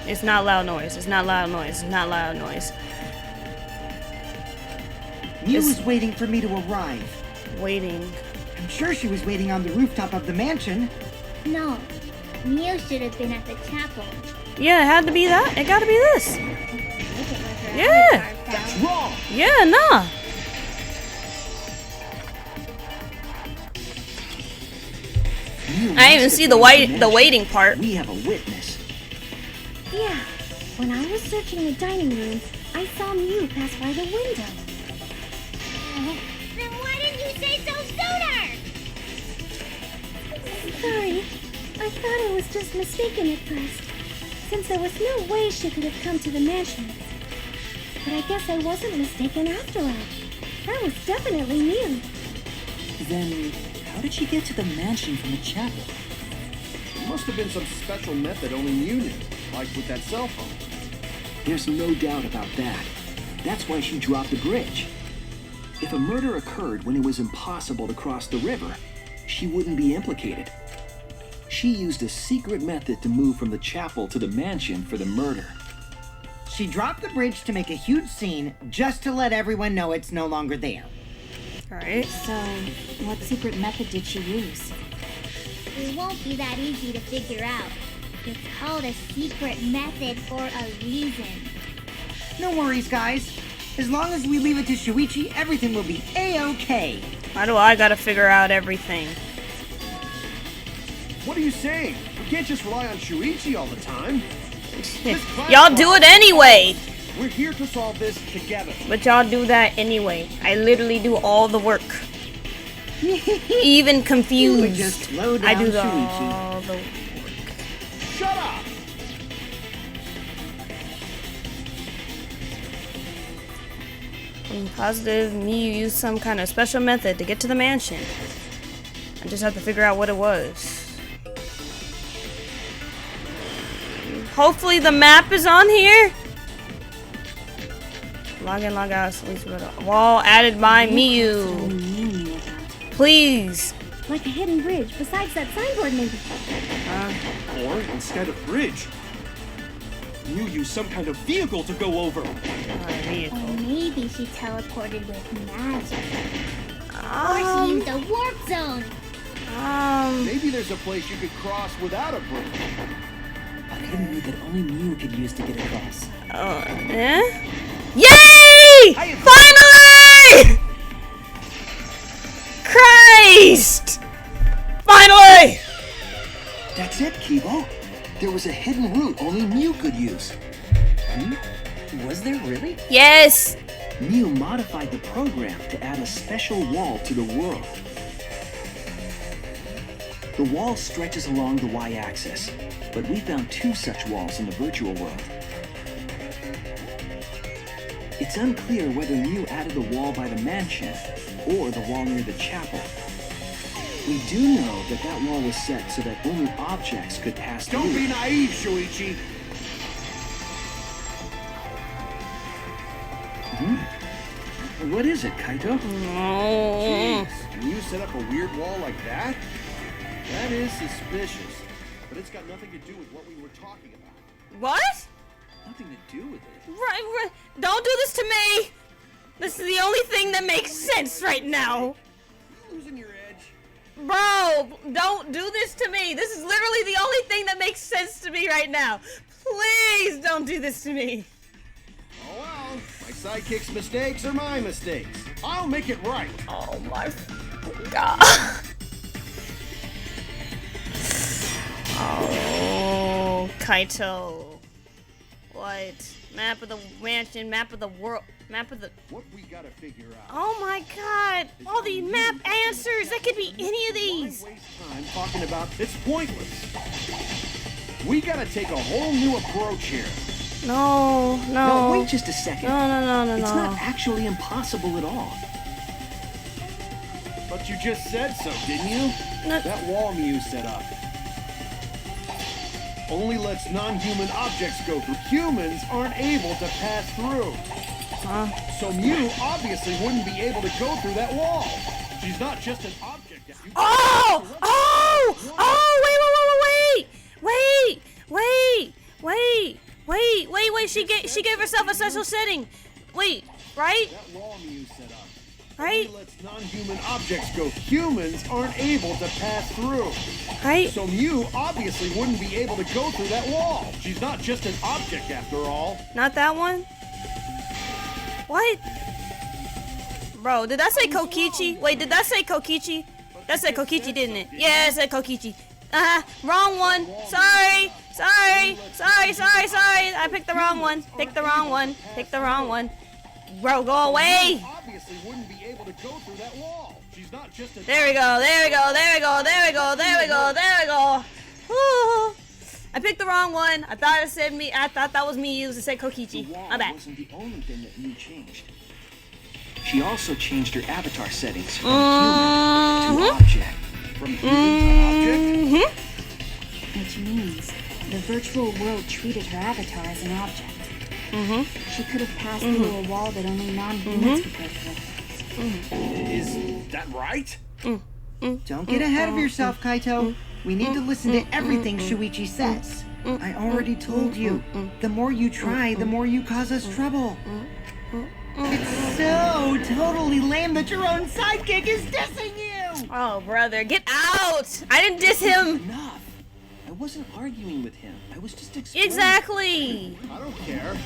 It's not loud noise. It's not loud noise. It's not loud noise. Miu was waiting for me to arrive. Waiting. I'm sure she was waiting on the rooftop of the mansion. No. Mio should have been at the chapel. Yeah, it had to be that. It gotta be this. Look at where her Yeah. avatar fell. That's wrong! Yeah, nah. I didn't even see the waiting part. We have a witness. Yeah. When I was searching the dining room, I saw Mew pass by the window. Then why didn't you say so sooner? Sorry. I thought I was just mistaken at first, since there was no way she could have come to the mansion. But I guess I wasn't mistaken after all. That was definitely Mew. Then, how did she get to the mansion from the chapel? There must have been some special method only you knew, like with that cell phone. There's no doubt about that. That's why she dropped the bridge. If a murder occurred when it was impossible to cross the river, she wouldn't be implicated. She used a secret method to move from the chapel to the mansion for the murder. She dropped the bridge to make a huge scene, just to let everyone know it's no longer there. Alright. So, what secret method did she use? It won't be that easy to figure out. It's called a secret method for a reason. No worries, guys. As long as we leave it to Shuichi, everything will be A-OK. Why do I gotta figure out everything? What are you saying? We can't just rely on Shuichi all the time. Y'all do it anyway! We're here to solve this together. But y'all do that anyway. I literally do all the work. Even confused. Just slow down, I do Shuichi. all the work. Shut up! I'm positive Miu used some kind of special method to get to the mansion. I just have to figure out what it was. Hopefully the map is on here. Log in, log out. Wall added by Miu. Please. Like a hidden bridge besides that signboard, maybe. Or, instead of bridge, you use some kind of vehicle to go over. Or maybe she teleported with magic. Or she used a warp zone. Maybe there's a place you could cross without a bridge. A hidden route that only Mew could use to get across. Yay! Finally! Christ! Finally! That's it, Kibo. There was a hidden route only Mew could use. Was there really? Yes! Mew modified the program to add a special wall to the world. The wall stretches along the y-axis, but we found two such walls in the virtual world. It's unclear whether Mew added the wall by the mansion or the wall near the chapel. We do know that that wall was set so that only objects could pass through. Don't be naive, Shuichi. What is it, Kaito? Oh. Jeez, can you set up a weird wall like that? That is suspicious. But it's got nothing to do with what we were talking about. What? Nothing to do with it. Right. Don't do this to me! This is the only thing that makes sense right now. Losing your edge. Bro, don't do this to me. This is literally the only thing that makes sense to me right now. Please don't do this to me. Oh well, I sidekick's mistakes are my mistakes. I'll make it right. Oh my god. Oh, Kaito. What? Map of the mansion, map of the world, map of the... What we gotta figure out... Oh my god! All these map answers! That could be any of these! Why waste time talking about... It's pointless. We gotta take a whole new approach here. No. No, wait just a second. No. It's not actually impossible at all. But you just said so, didn't you? No. That wall Mew set up only lets non-human objects go through. Humans aren't able to pass through. So Mew obviously wouldn't be able to go through that wall. She's not just an object. Wait. She gave herself a special setting. Wait, right? That wall Mew set up Right? only lets non-human objects go. Humans aren't able to pass through. Right? So Mew obviously wouldn't be able to go through that wall. She's not just an object after all. Not that one? What? Bro, did that say Kokichi? Wait, did that say Kokichi? That said Kokichi, didn't it? Yeah, it said Kokichi. Wrong one. Sorry. I picked the wrong one. Bro, go away. Obviously wouldn't be able to go through that wall. She's not just a... There we go. Whew. I picked the wrong one. I thought it said me. I thought that was me. It said Kokichi. The wall My bad. wasn't the only thing that Mew changed. She also changed her avatar settings from human to object. From human to object? Which means the virtual world treated her avatar as an object. She could have passed through a wall that only non-humans could go through. Is that right? Don't get ahead of yourself, Kaito. We need to listen to everything Shuichi says. I already told you, the more you try, the more you cause us trouble. It's so totally lame that your own sidekick is dissing you! Oh, brother, get out! I didn't diss him. Enough. I wasn't arguing with him. I was just explaining. Exactly. I don't care.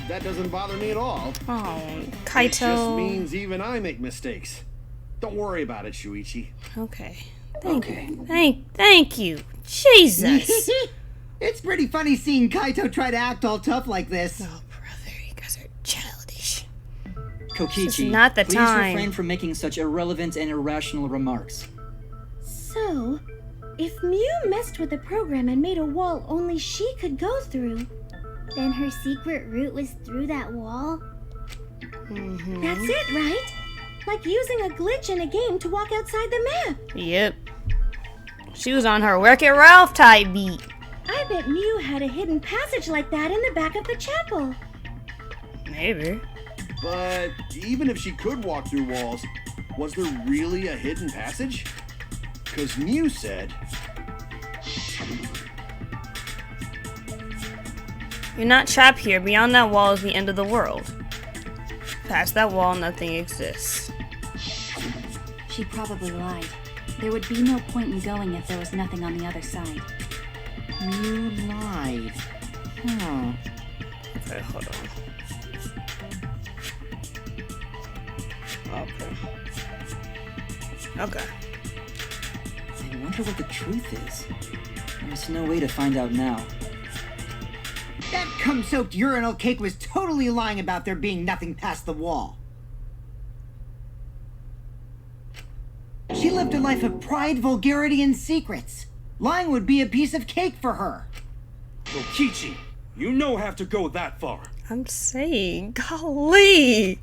That doesn't bother me at all. Oh, It just Kaito. means even I make mistakes. Don't worry about it, Shuichi. Okay. Thank you. Jesus. It's pretty funny seeing Kaito try to act all tough like this. Oh, brother, you guys are childish. Kokichi, This is not the please time. refrain from making such irrelevant and irrational remarks. So, if Mew messed with the program and made a wall only she could go through, Then her secret route was through that wall? that's it, right? Like using a glitch in a game to walk outside the map. Yep. She was on her Wreck-It Ralph type beat. I bet Mew had a hidden passage like that in the back of the chapel. Maybe. But even if she could walk through walls, was there really a hidden passage? Because Mew said... You're not trapped here. Beyond that wall is the end of the world. Past that wall, nothing exists. She probably lied. There would be no point in going if there was nothing on the other side. You lied. Huh. Okay, hold on. Okay. I wonder what the truth is. There's no way to find out now. That cum-soaked urinal cake was totally lying about there being nothing past the wall. She lived a life of pride, vulgarity, and secrets. Lying would be a piece of cake for her. Kokichi, you no have to go that far. I'm saying, golly.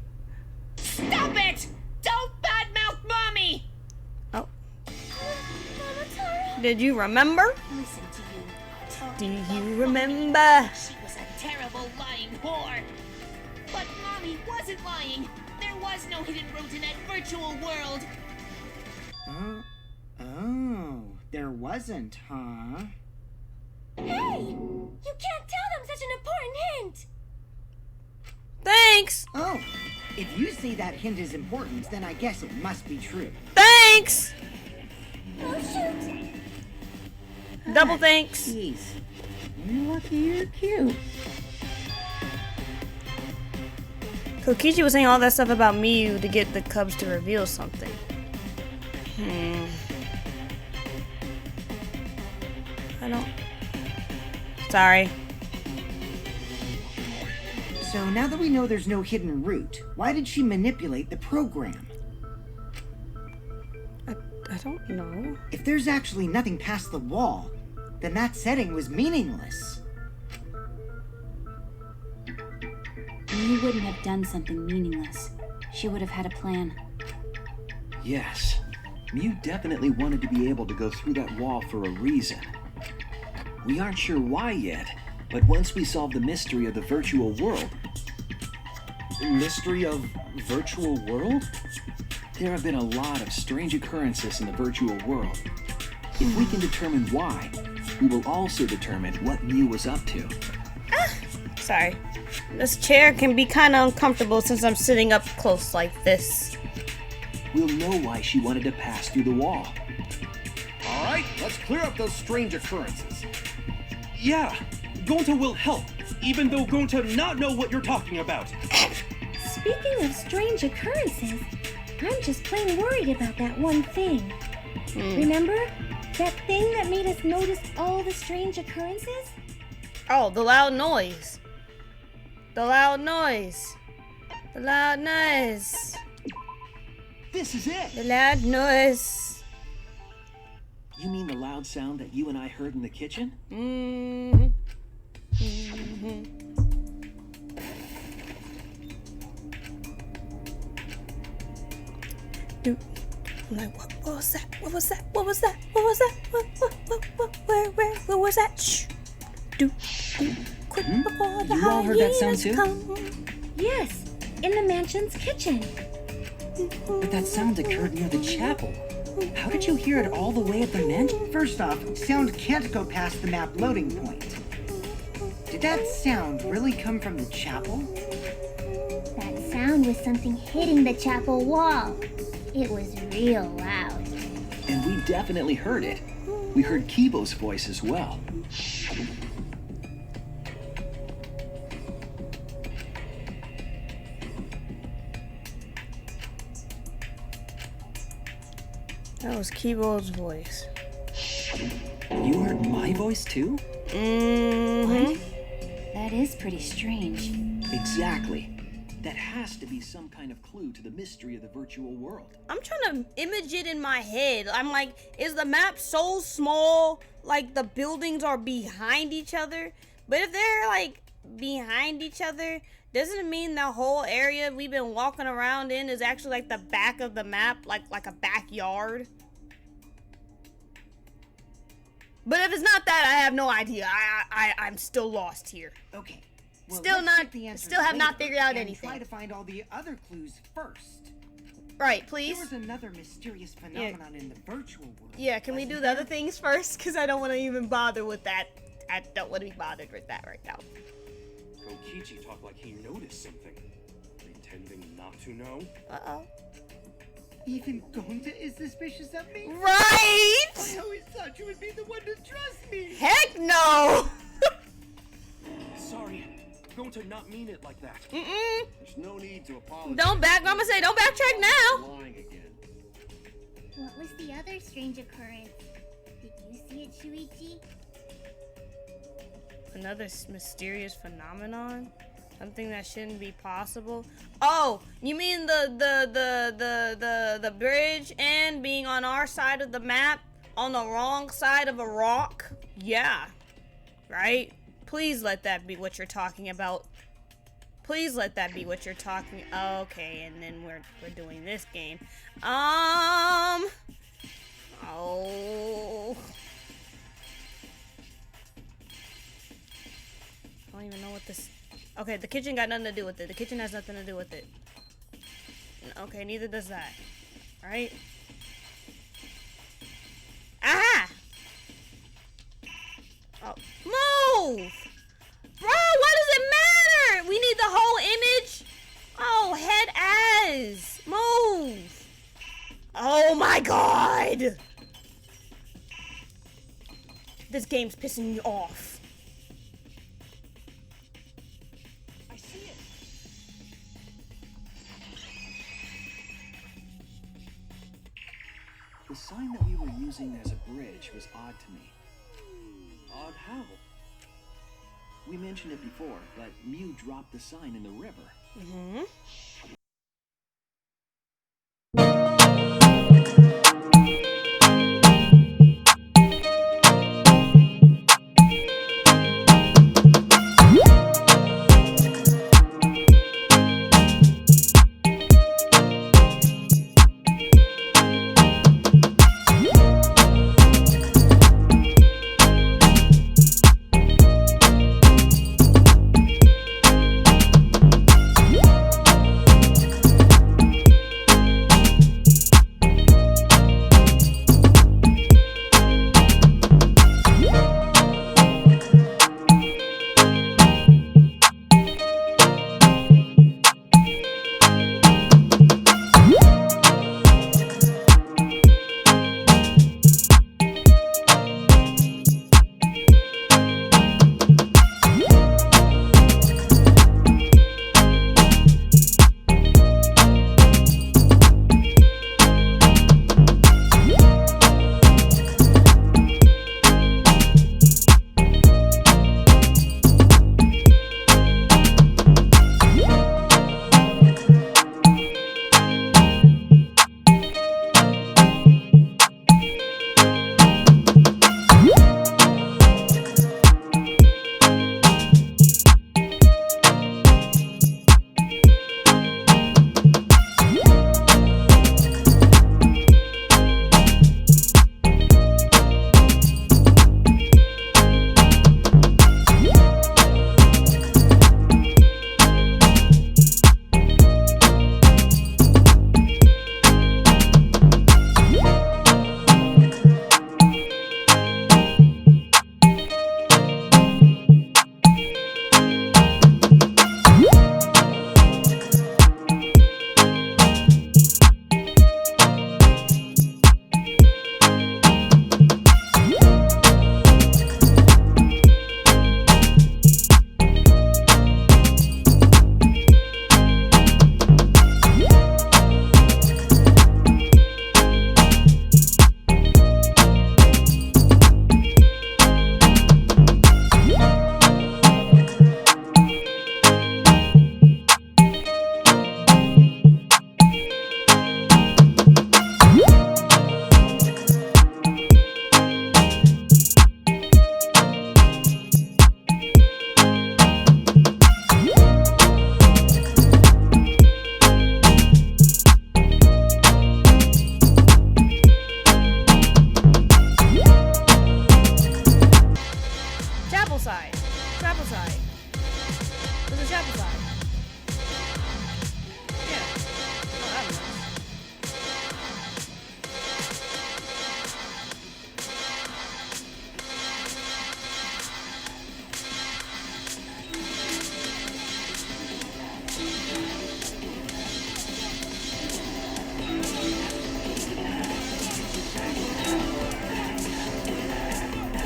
Stop it! Don't badmouth Mommy! Oh. Did you remember? Listen to you. Do you remember? She was a terrible lying whore. But Mommy wasn't lying. There was no hidden route in that virtual world. Oh, there wasn't, huh? Hey! You can't tell them such an important hint! Thanks. Oh, if you say that hint is important, then I guess it must be true. Thanks. Oh, shoot! Double thanks. Jeez. You're lucky you're cute. Kokichi was saying all that stuff about Miyu to get the cubs to reveal something. I don't... Sorry. So now that we know there's no hidden route, why did she manipulate the program? I don't know. If there's actually nothing past the wall, then that setting was meaningless. Miyu wouldn't have done something meaningless. She would have had a plan. Yes. Mew definitely wanted to be able to go through that wall for a reason. We aren't sure why yet, but once we solve the mystery of the virtual world... Mystery of virtual world? There have been a lot of strange occurrences in the virtual world. If we can determine why, we will also determine what Mew was up to. Sorry. This chair can be kind of uncomfortable since I'm sitting up close like this. We'll know why she wanted to pass through the wall. All right, let's clear up those strange occurrences. Yeah, Gonta will help, even though Gonta not know what you're talking about. Speaking of strange occurrences, I'm just plain worried about that one thing. Remember? That thing that made us notice all the strange occurrences? Oh, the loud noise. The loud noise. The loud noise. This is it! The loud noise. You mean the loud sound that you and I heard in the kitchen? Mm-hmm. Dude, I'm like, what was that? What was that? What was that? What was that? Where was that? Shh. Do, quick before the You all heard that sound too? come. Yes, in the mansion's kitchen. But that sound occurred near the chapel. How did you hear it all the way at the mansion? First off, sound can't go past the map loading point. Did that sound really come from the chapel? That sound was something hitting the chapel wall. It was real loud. And we definitely heard it. We heard Kibo's voice as well. That was Kibo's voice. You heard my voice too? Mm-hmm. That is pretty strange. Exactly. That has to be some kind of clue to the mystery of the virtual world. I'm trying to image it in my head. I'm like, is the map so small, like the buildings are behind each other? But if they're like behind each other, doesn't it mean the whole area we've been walking around in is actually like the back of the map, like a backyard? But if it's not that, I have no idea. I'm still lost here. Okay. Well, Still let's not- check the answers still have not later figured out and anything. Try to find all the other clues first. Right, There please. was another mysterious phenomenon in the virtual world. Yeah, can we do the other things first? Because I don't want to even bother with that. I don't want to be bothered with that right now. Kokichi talked like he noticed something, pretending not to know. Uh-oh. Even Gonta is suspicious of me? Right! I always thought you would be the one to trust me. Heck no! Sorry, Gonta not mean it like that. Mm-mm. There's no need to apologize. Don't backtrack now. Lying again. What was the other strange occurrence? Did you see it, Shuichi? Another mysterious phenomenon? Something that shouldn't be possible? Oh, you mean the bridge and being on our side of the map on the wrong side of a rock? Yeah. Right? Please let that be what you're talking about. Please let that be what you're talking. Okay, and then we're doing this game. Oh. I don't even know what this. Okay, the kitchen got nothing to do with it. The kitchen has nothing to do with it. Okay, neither does that. Right? Ah! Oh, move! Bro, what does it matter? We need the whole image. Oh, head ass. Move. Oh my god. This game's pissing me off. I see it. The sign that we were using as a bridge was odd to me. Odd how? We mentioned it before, but Mew dropped the sign in the river. Mm-hmm.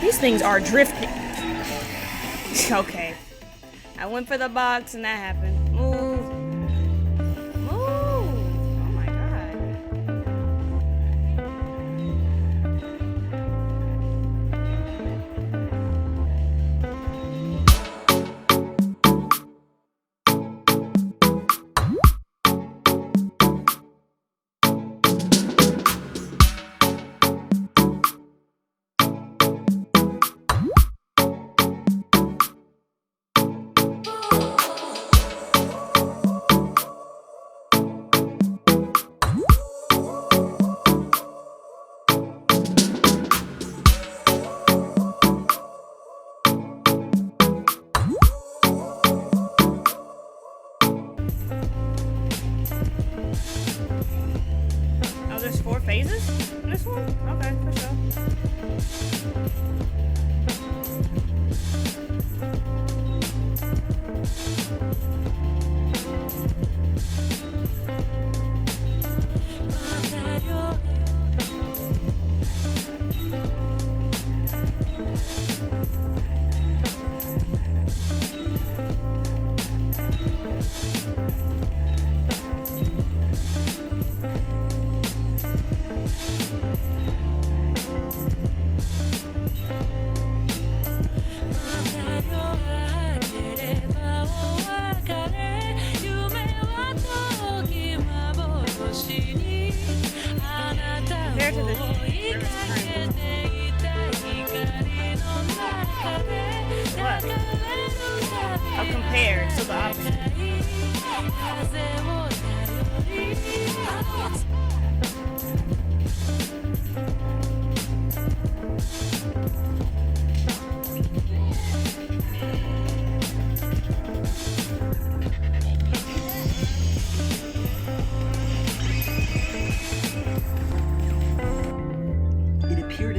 These things are drifting. Okay. I went for the box and that happened. Move. Move. Oh my god. Oh, there's 4 phases in this one? Okay, for sure.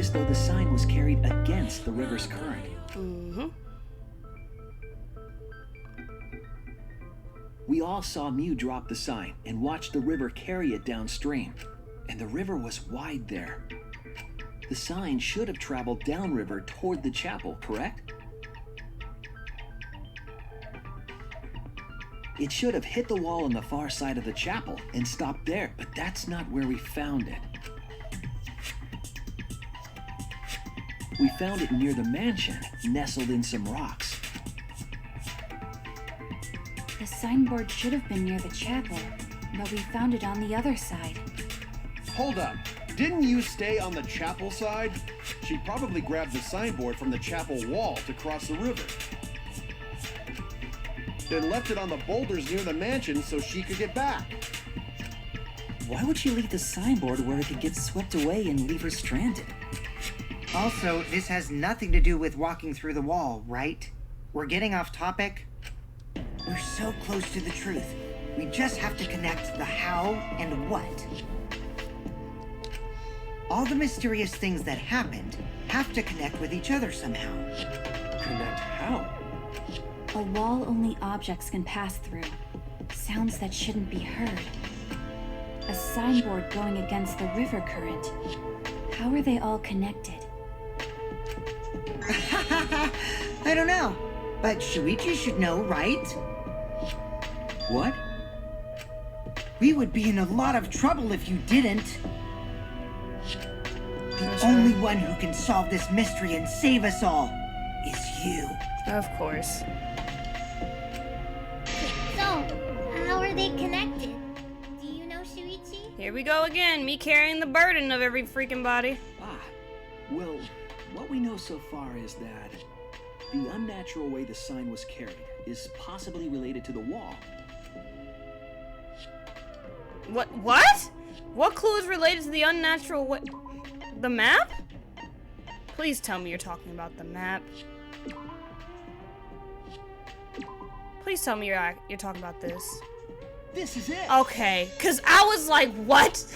as though the sign was carried against the river's current. Mm-hmm. We all saw Mew drop the sign and watched the river carry it downstream. And the river was wide there. The sign should have traveled downriver toward the chapel, correct? It should have hit the wall on the far side of the chapel and stopped there, but that's not where we found it. We found it near the mansion, nestled in some rocks. The signboard should have been near the chapel, but we found it on the other side. Hold up. Didn't you stay on the chapel side? She probably grabbed the signboard from the chapel wall to cross the river. Then left it on the boulders near the mansion so she could get back. Why would she leave the signboard where it could get swept away and leave her stranded? Also, this has nothing to do with walking through the wall, right? We're getting off topic. We're so close to the truth. We just have to connect the how and what. All the mysterious things that happened have to connect with each other somehow. Connect how? A wall only objects can pass through. Sounds that shouldn't be heard. A signboard going against the river current. How are they all connected? I don't know, but Shuichi should know, right? What? We would be in a lot of trouble if you didn't. The only one who can solve this mystery and save us all is you. Of course. So, how are they connected? Do you know, Shuichi? Here we go again, me carrying the burden of every freaking body. Well, what we know so far is that the unnatural way the sign was carried is possibly related to the wall. What? What clue is related to the unnatural way? The map? Please tell me you're talking about the map. Please tell me you're talking about this. This is it! Okay, cause I was like, what?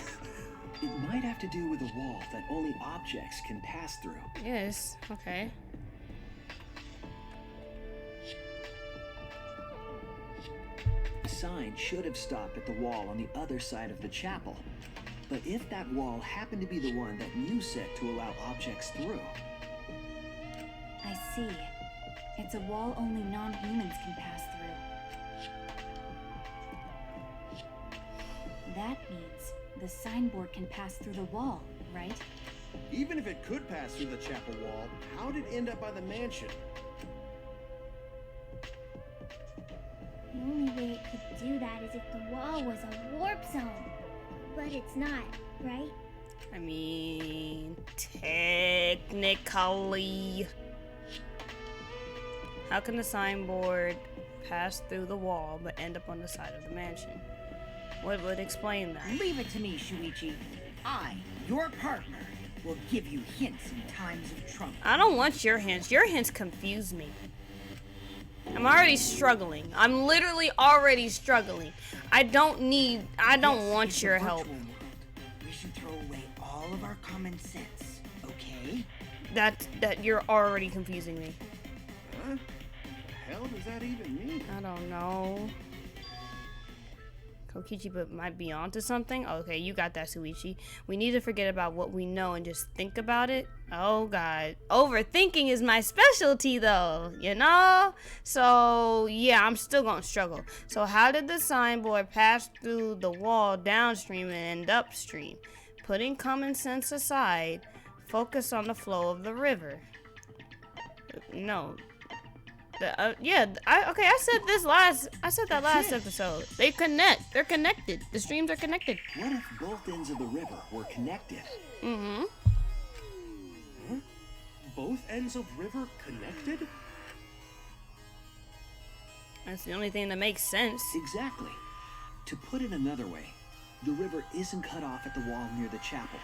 It might have to do with a wall that only objects can pass through. Yes, okay. The sign should have stopped at the wall on the other side of the chapel. But if that wall happened to be the one that Mew set to allow objects through... I see. It's a wall only non-humans can pass through. That means the signboard can pass through the wall, right? Even if it could pass through the chapel wall, how did it end up by the mansion? The only way it could do that is if the wall was a warp zone. But it's not, right? I mean, technically. How can the signboard pass through the wall but end up on the side of the mansion? What would explain that? Leave it to me, Shuichi. I, your partner, will give you hints in times of trouble. I don't want your hints. Your hints confuse me. I'm already struggling. I'm literally already struggling. I don't want your help. We should throw away all of our common sense, okay? That you're already confusing me. Huh? What the hell does that even mean? I don't know. Kokichi but might be onto something. Okay, you got that, Shuichi. We need to forget about what we know and just think about it. Oh god. Overthinking is my specialty though, you know? So yeah, I'm still gonna struggle. So how did the signboard pass through the wall downstream and end upstream? Putting common sense aside, focus on the flow of the river. No. I said that last episode. They connect. They're connected. The streams are connected. What if both ends of the river were connected? Mm-hmm. Huh? Both ends of river connected? That's the only thing that makes sense. Exactly. To put it another way, the river isn't cut off at the wall near the chapel.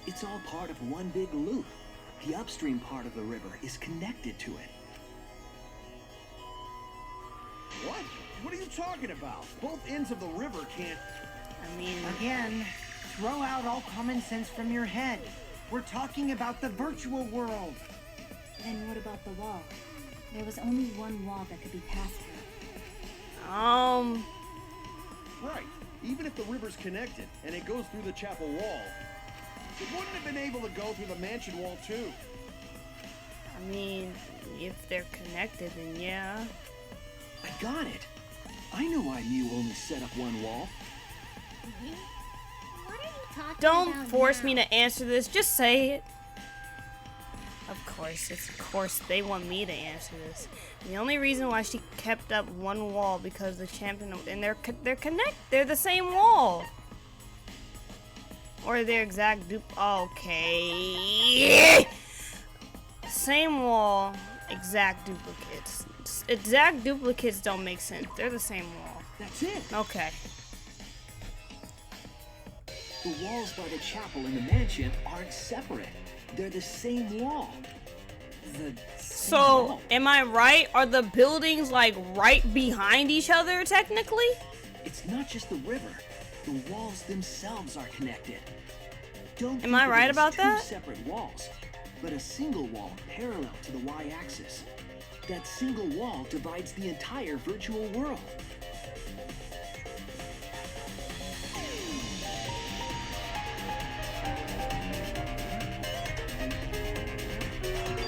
It's all part of one big loop. The upstream part of the river is connected to it. What? What are you talking about? Both ends of the river can't... I mean... Again, throw out all common sense from your head. We're talking about the virtual world. Then what about the wall? There was only one wall that could be passed through. Right. Even if the river's connected and it goes through the chapel wall, it wouldn't have been able to go through the mansion wall too. I mean, if they're connected, then yeah. I got it. I know why Mew only set up one wall. What are you talking about? Don't force now? me to answer this. Just say it. Of course, they want me to answer this. The only reason why she kept up one wall because the champion and they're the same wall. Or their exact okay. Same wall, exact duplicates. Exact duplicates don't make sense. They're the same wall. That's it. Okay. The walls by the chapel and the mansion aren't separate. They're the same wall. So, am I right? Are the buildings like right behind each other technically? It's not just the river. The walls themselves are connected. Don't Am I right about that? Two separate walls, but a single wall parallel to the y-axis. That single wall divides the entire virtual world.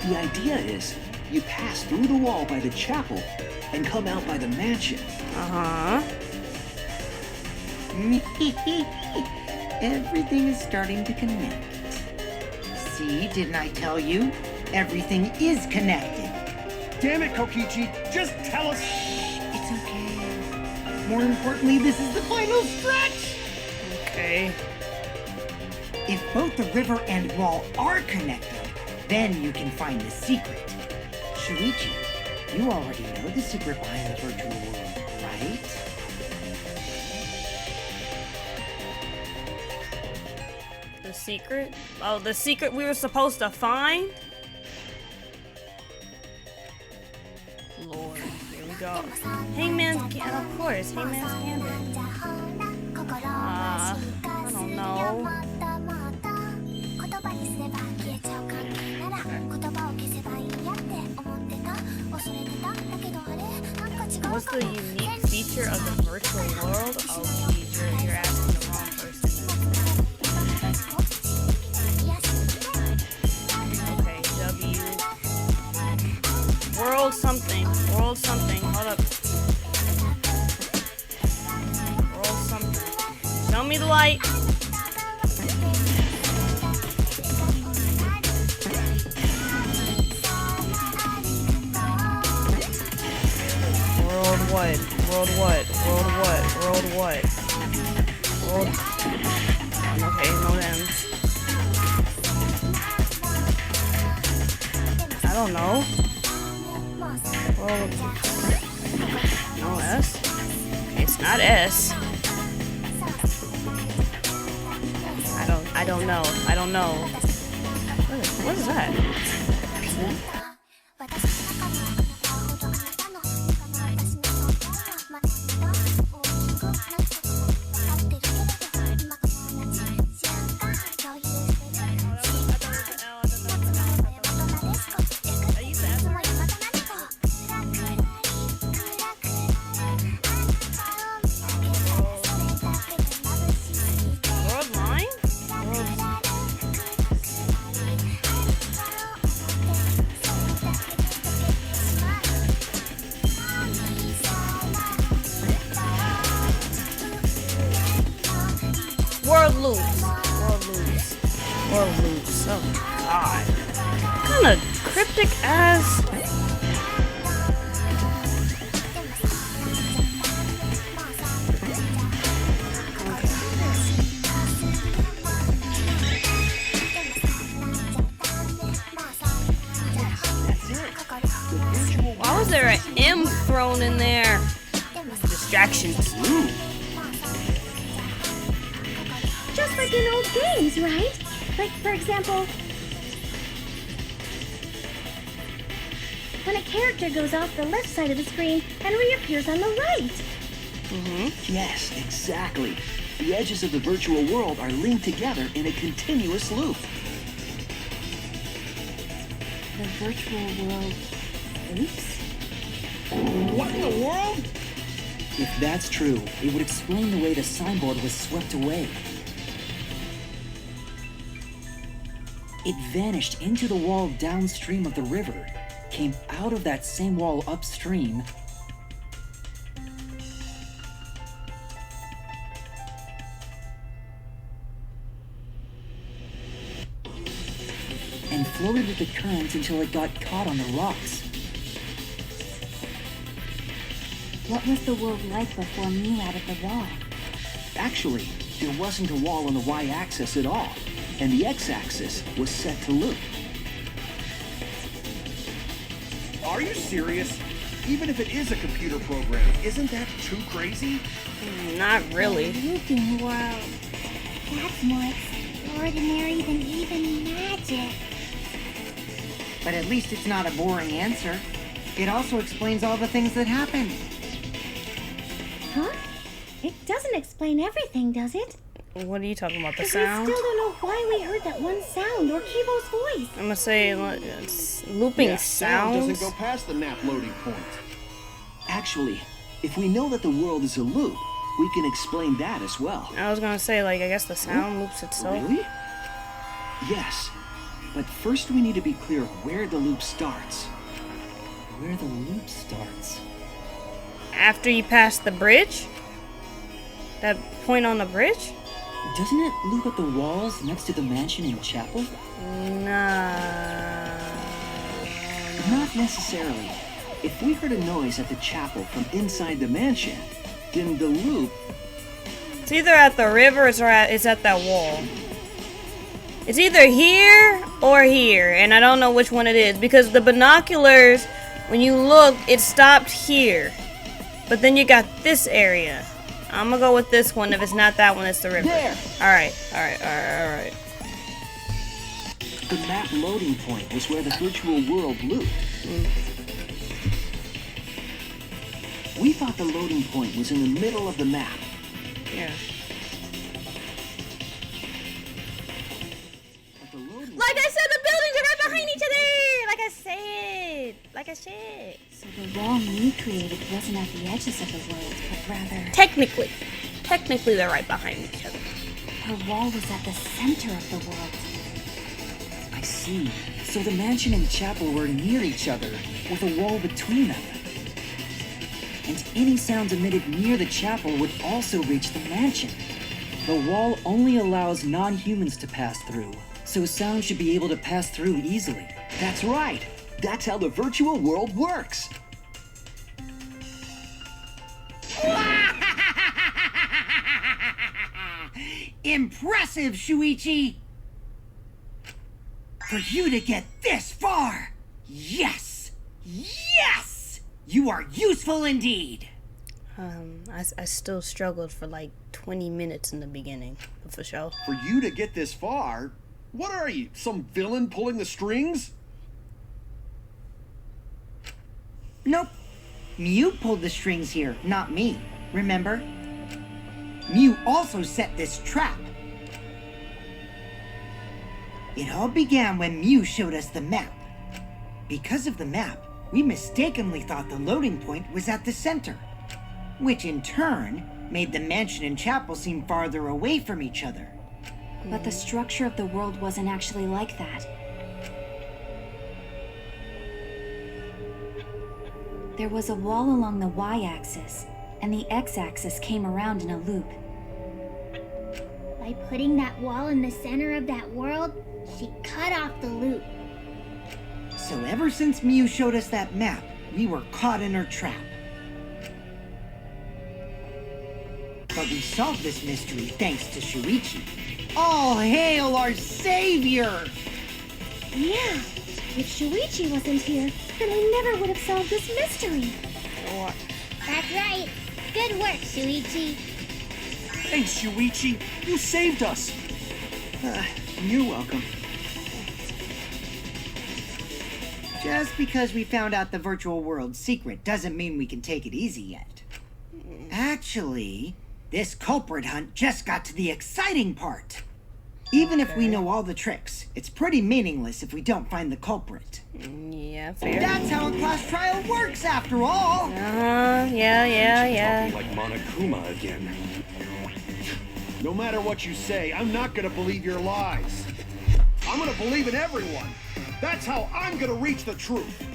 The idea is, you pass through the wall by the chapel and come out by the mansion. Uh-huh. Everything is starting to connect. See, didn't I tell you? Everything is connected. Damn it, Kokichi! Just tell us! It's okay. More importantly, this is the final stretch! Okay. If both the river and wall are connected, then you can find the secret. Shuichi, you already know the secret behind the virtual world, right? The secret? Oh, the secret we were supposed to find? Lord, here we go. Hangman's Gambit, of course, Hangman's Gambit. I don't know. What's the unique feature of the virtual world? Oh, geez, you're asking the wrong person. Okay, W. World something. World something. Hold up. World something. Show me the light. World what? World what? World what? World what? World... Okay, no M's. I don't know. World... No S? Okay, it's not S. I don't know. I don't know. What is that? P? Oh god. What kind of cryptic ass. Why was there an M thrown in there? Distractions. Just like in old games, right? Like, for example, when a character goes off the left side of the screen and reappears on the right. Yes, exactly. The edges of the virtual world are linked together in a continuous loop. The virtual world loops? What in the world? If that's true, it would explain the way the signboard was swept away. It vanished into the wall downstream of the river, came out of that same wall upstream, and floated with the current until it got caught on the rocks. What was the world like before Mew added the wall? Actually, there wasn't a wall on the y-axis at all, and the x-axis was set to loop. Are you serious? Even if it is a computer program, isn't that too crazy? Not really. Looping world. That's more extraordinary than even magic. But at least it's not a boring answer. It also explains all the things that happened. Huh? It doesn't explain everything, does it? What are you talking about? The 'Cause sound? we still don't know why we heard that one sound or Kibo's voice. I'm gonna say it's looping sound sounds. doesn't go past the map loading point. Actually, if we know that the world is a loop, we can explain that as well. I was gonna say, like, I guess the sound loops itself. Really? Yes. But first we need to be clear where the loop starts. Where the loop starts. After you pass the bridge? That point on the bridge? Doesn't it loop at the walls next to the mansion and chapel? Nah. Not necessarily. If we heard a noise at the chapel from inside the mansion, then the loop... It's either at the river or it's at that wall. It's either here or here, and I don't know which one it is, because the binoculars, when you look, it stopped here. But then you got this area. I'm gonna go with this one. If it's not that one, it's the river. There! Alright. The map loading point was where the virtual world looped. We thought the loading point was in the middle of the map. Yeah. But the loading Like I said, the buildings are right behind each other! Like I said. So the wall Mew created wasn't at the edges of the world, but rather... Technically they're right behind each other. Her wall was at the center of the world. I see. So the mansion and chapel were near each other, with a wall between them. And any sounds emitted near the chapel would also reach the mansion. The wall only allows non-humans to pass through, so sound should be able to pass through easily. That's right. That's how the virtual world works. Impressive, Shuichi! For you to get this far! Yes! Yes! You are useful indeed! I still struggled for like 20 minutes in the beginning of the show. For you to get this far? What are you, some villain pulling the strings? Nope. Mew pulled the strings here, not me. Remember? Mew also set this trap. It all began when Mew showed us the map. Because of the map, we mistakenly thought the loading point was at the center, which in turn made the mansion and chapel seem farther away from each other. But the structure of the world wasn't actually like that. There was a wall along the y-axis, and the x-axis came around in a loop. By putting that wall in the center of that world, she cut off the loop. So ever since Mew showed us that map, we were caught in her trap. But we solved this mystery thanks to Shuichi. All hail our savior! Yeah, if Shuichi wasn't here, then we never would have solved this mystery. That's right. Good work, Shuichi. Thanks, Shuichi. You saved us. You're welcome. Just because we found out the virtual world's secret doesn't mean we can take it easy yet. Actually, This culprit hunt just got to the exciting part. Even if we know all the tricks, it's pretty meaningless if we don't find the culprit. Yeah, fair. That's how a class trial works, after all. Yeah. Talking like Monokuma again. No matter what you say, I'm not gonna believe your lies. I'm gonna believe in everyone. That's how I'm gonna reach the truth.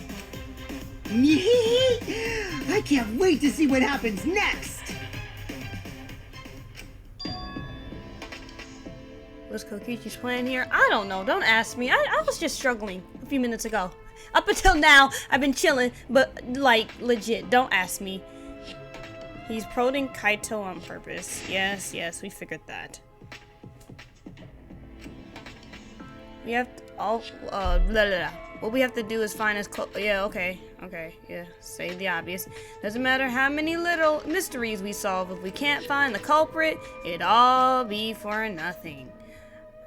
I can't wait to see what happens next. What's Kokichi's plan here? I don't know. Don't ask me. I was just struggling a few minutes ago. Up until now, I've been chilling, but like legit, don't ask me. He's prodding Kaito on purpose. Yes, we figured that. We have to, what we have to do is find his okay, yeah, say the obvious. Doesn't matter how many little mysteries we solve, if we can't find the culprit, it'd all be for nothing.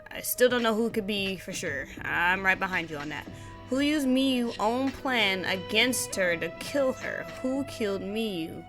I still don't know who it could be for sure. I'm right behind you on that. Who used Miyu's own plan against her to kill her? Who killed Miyu?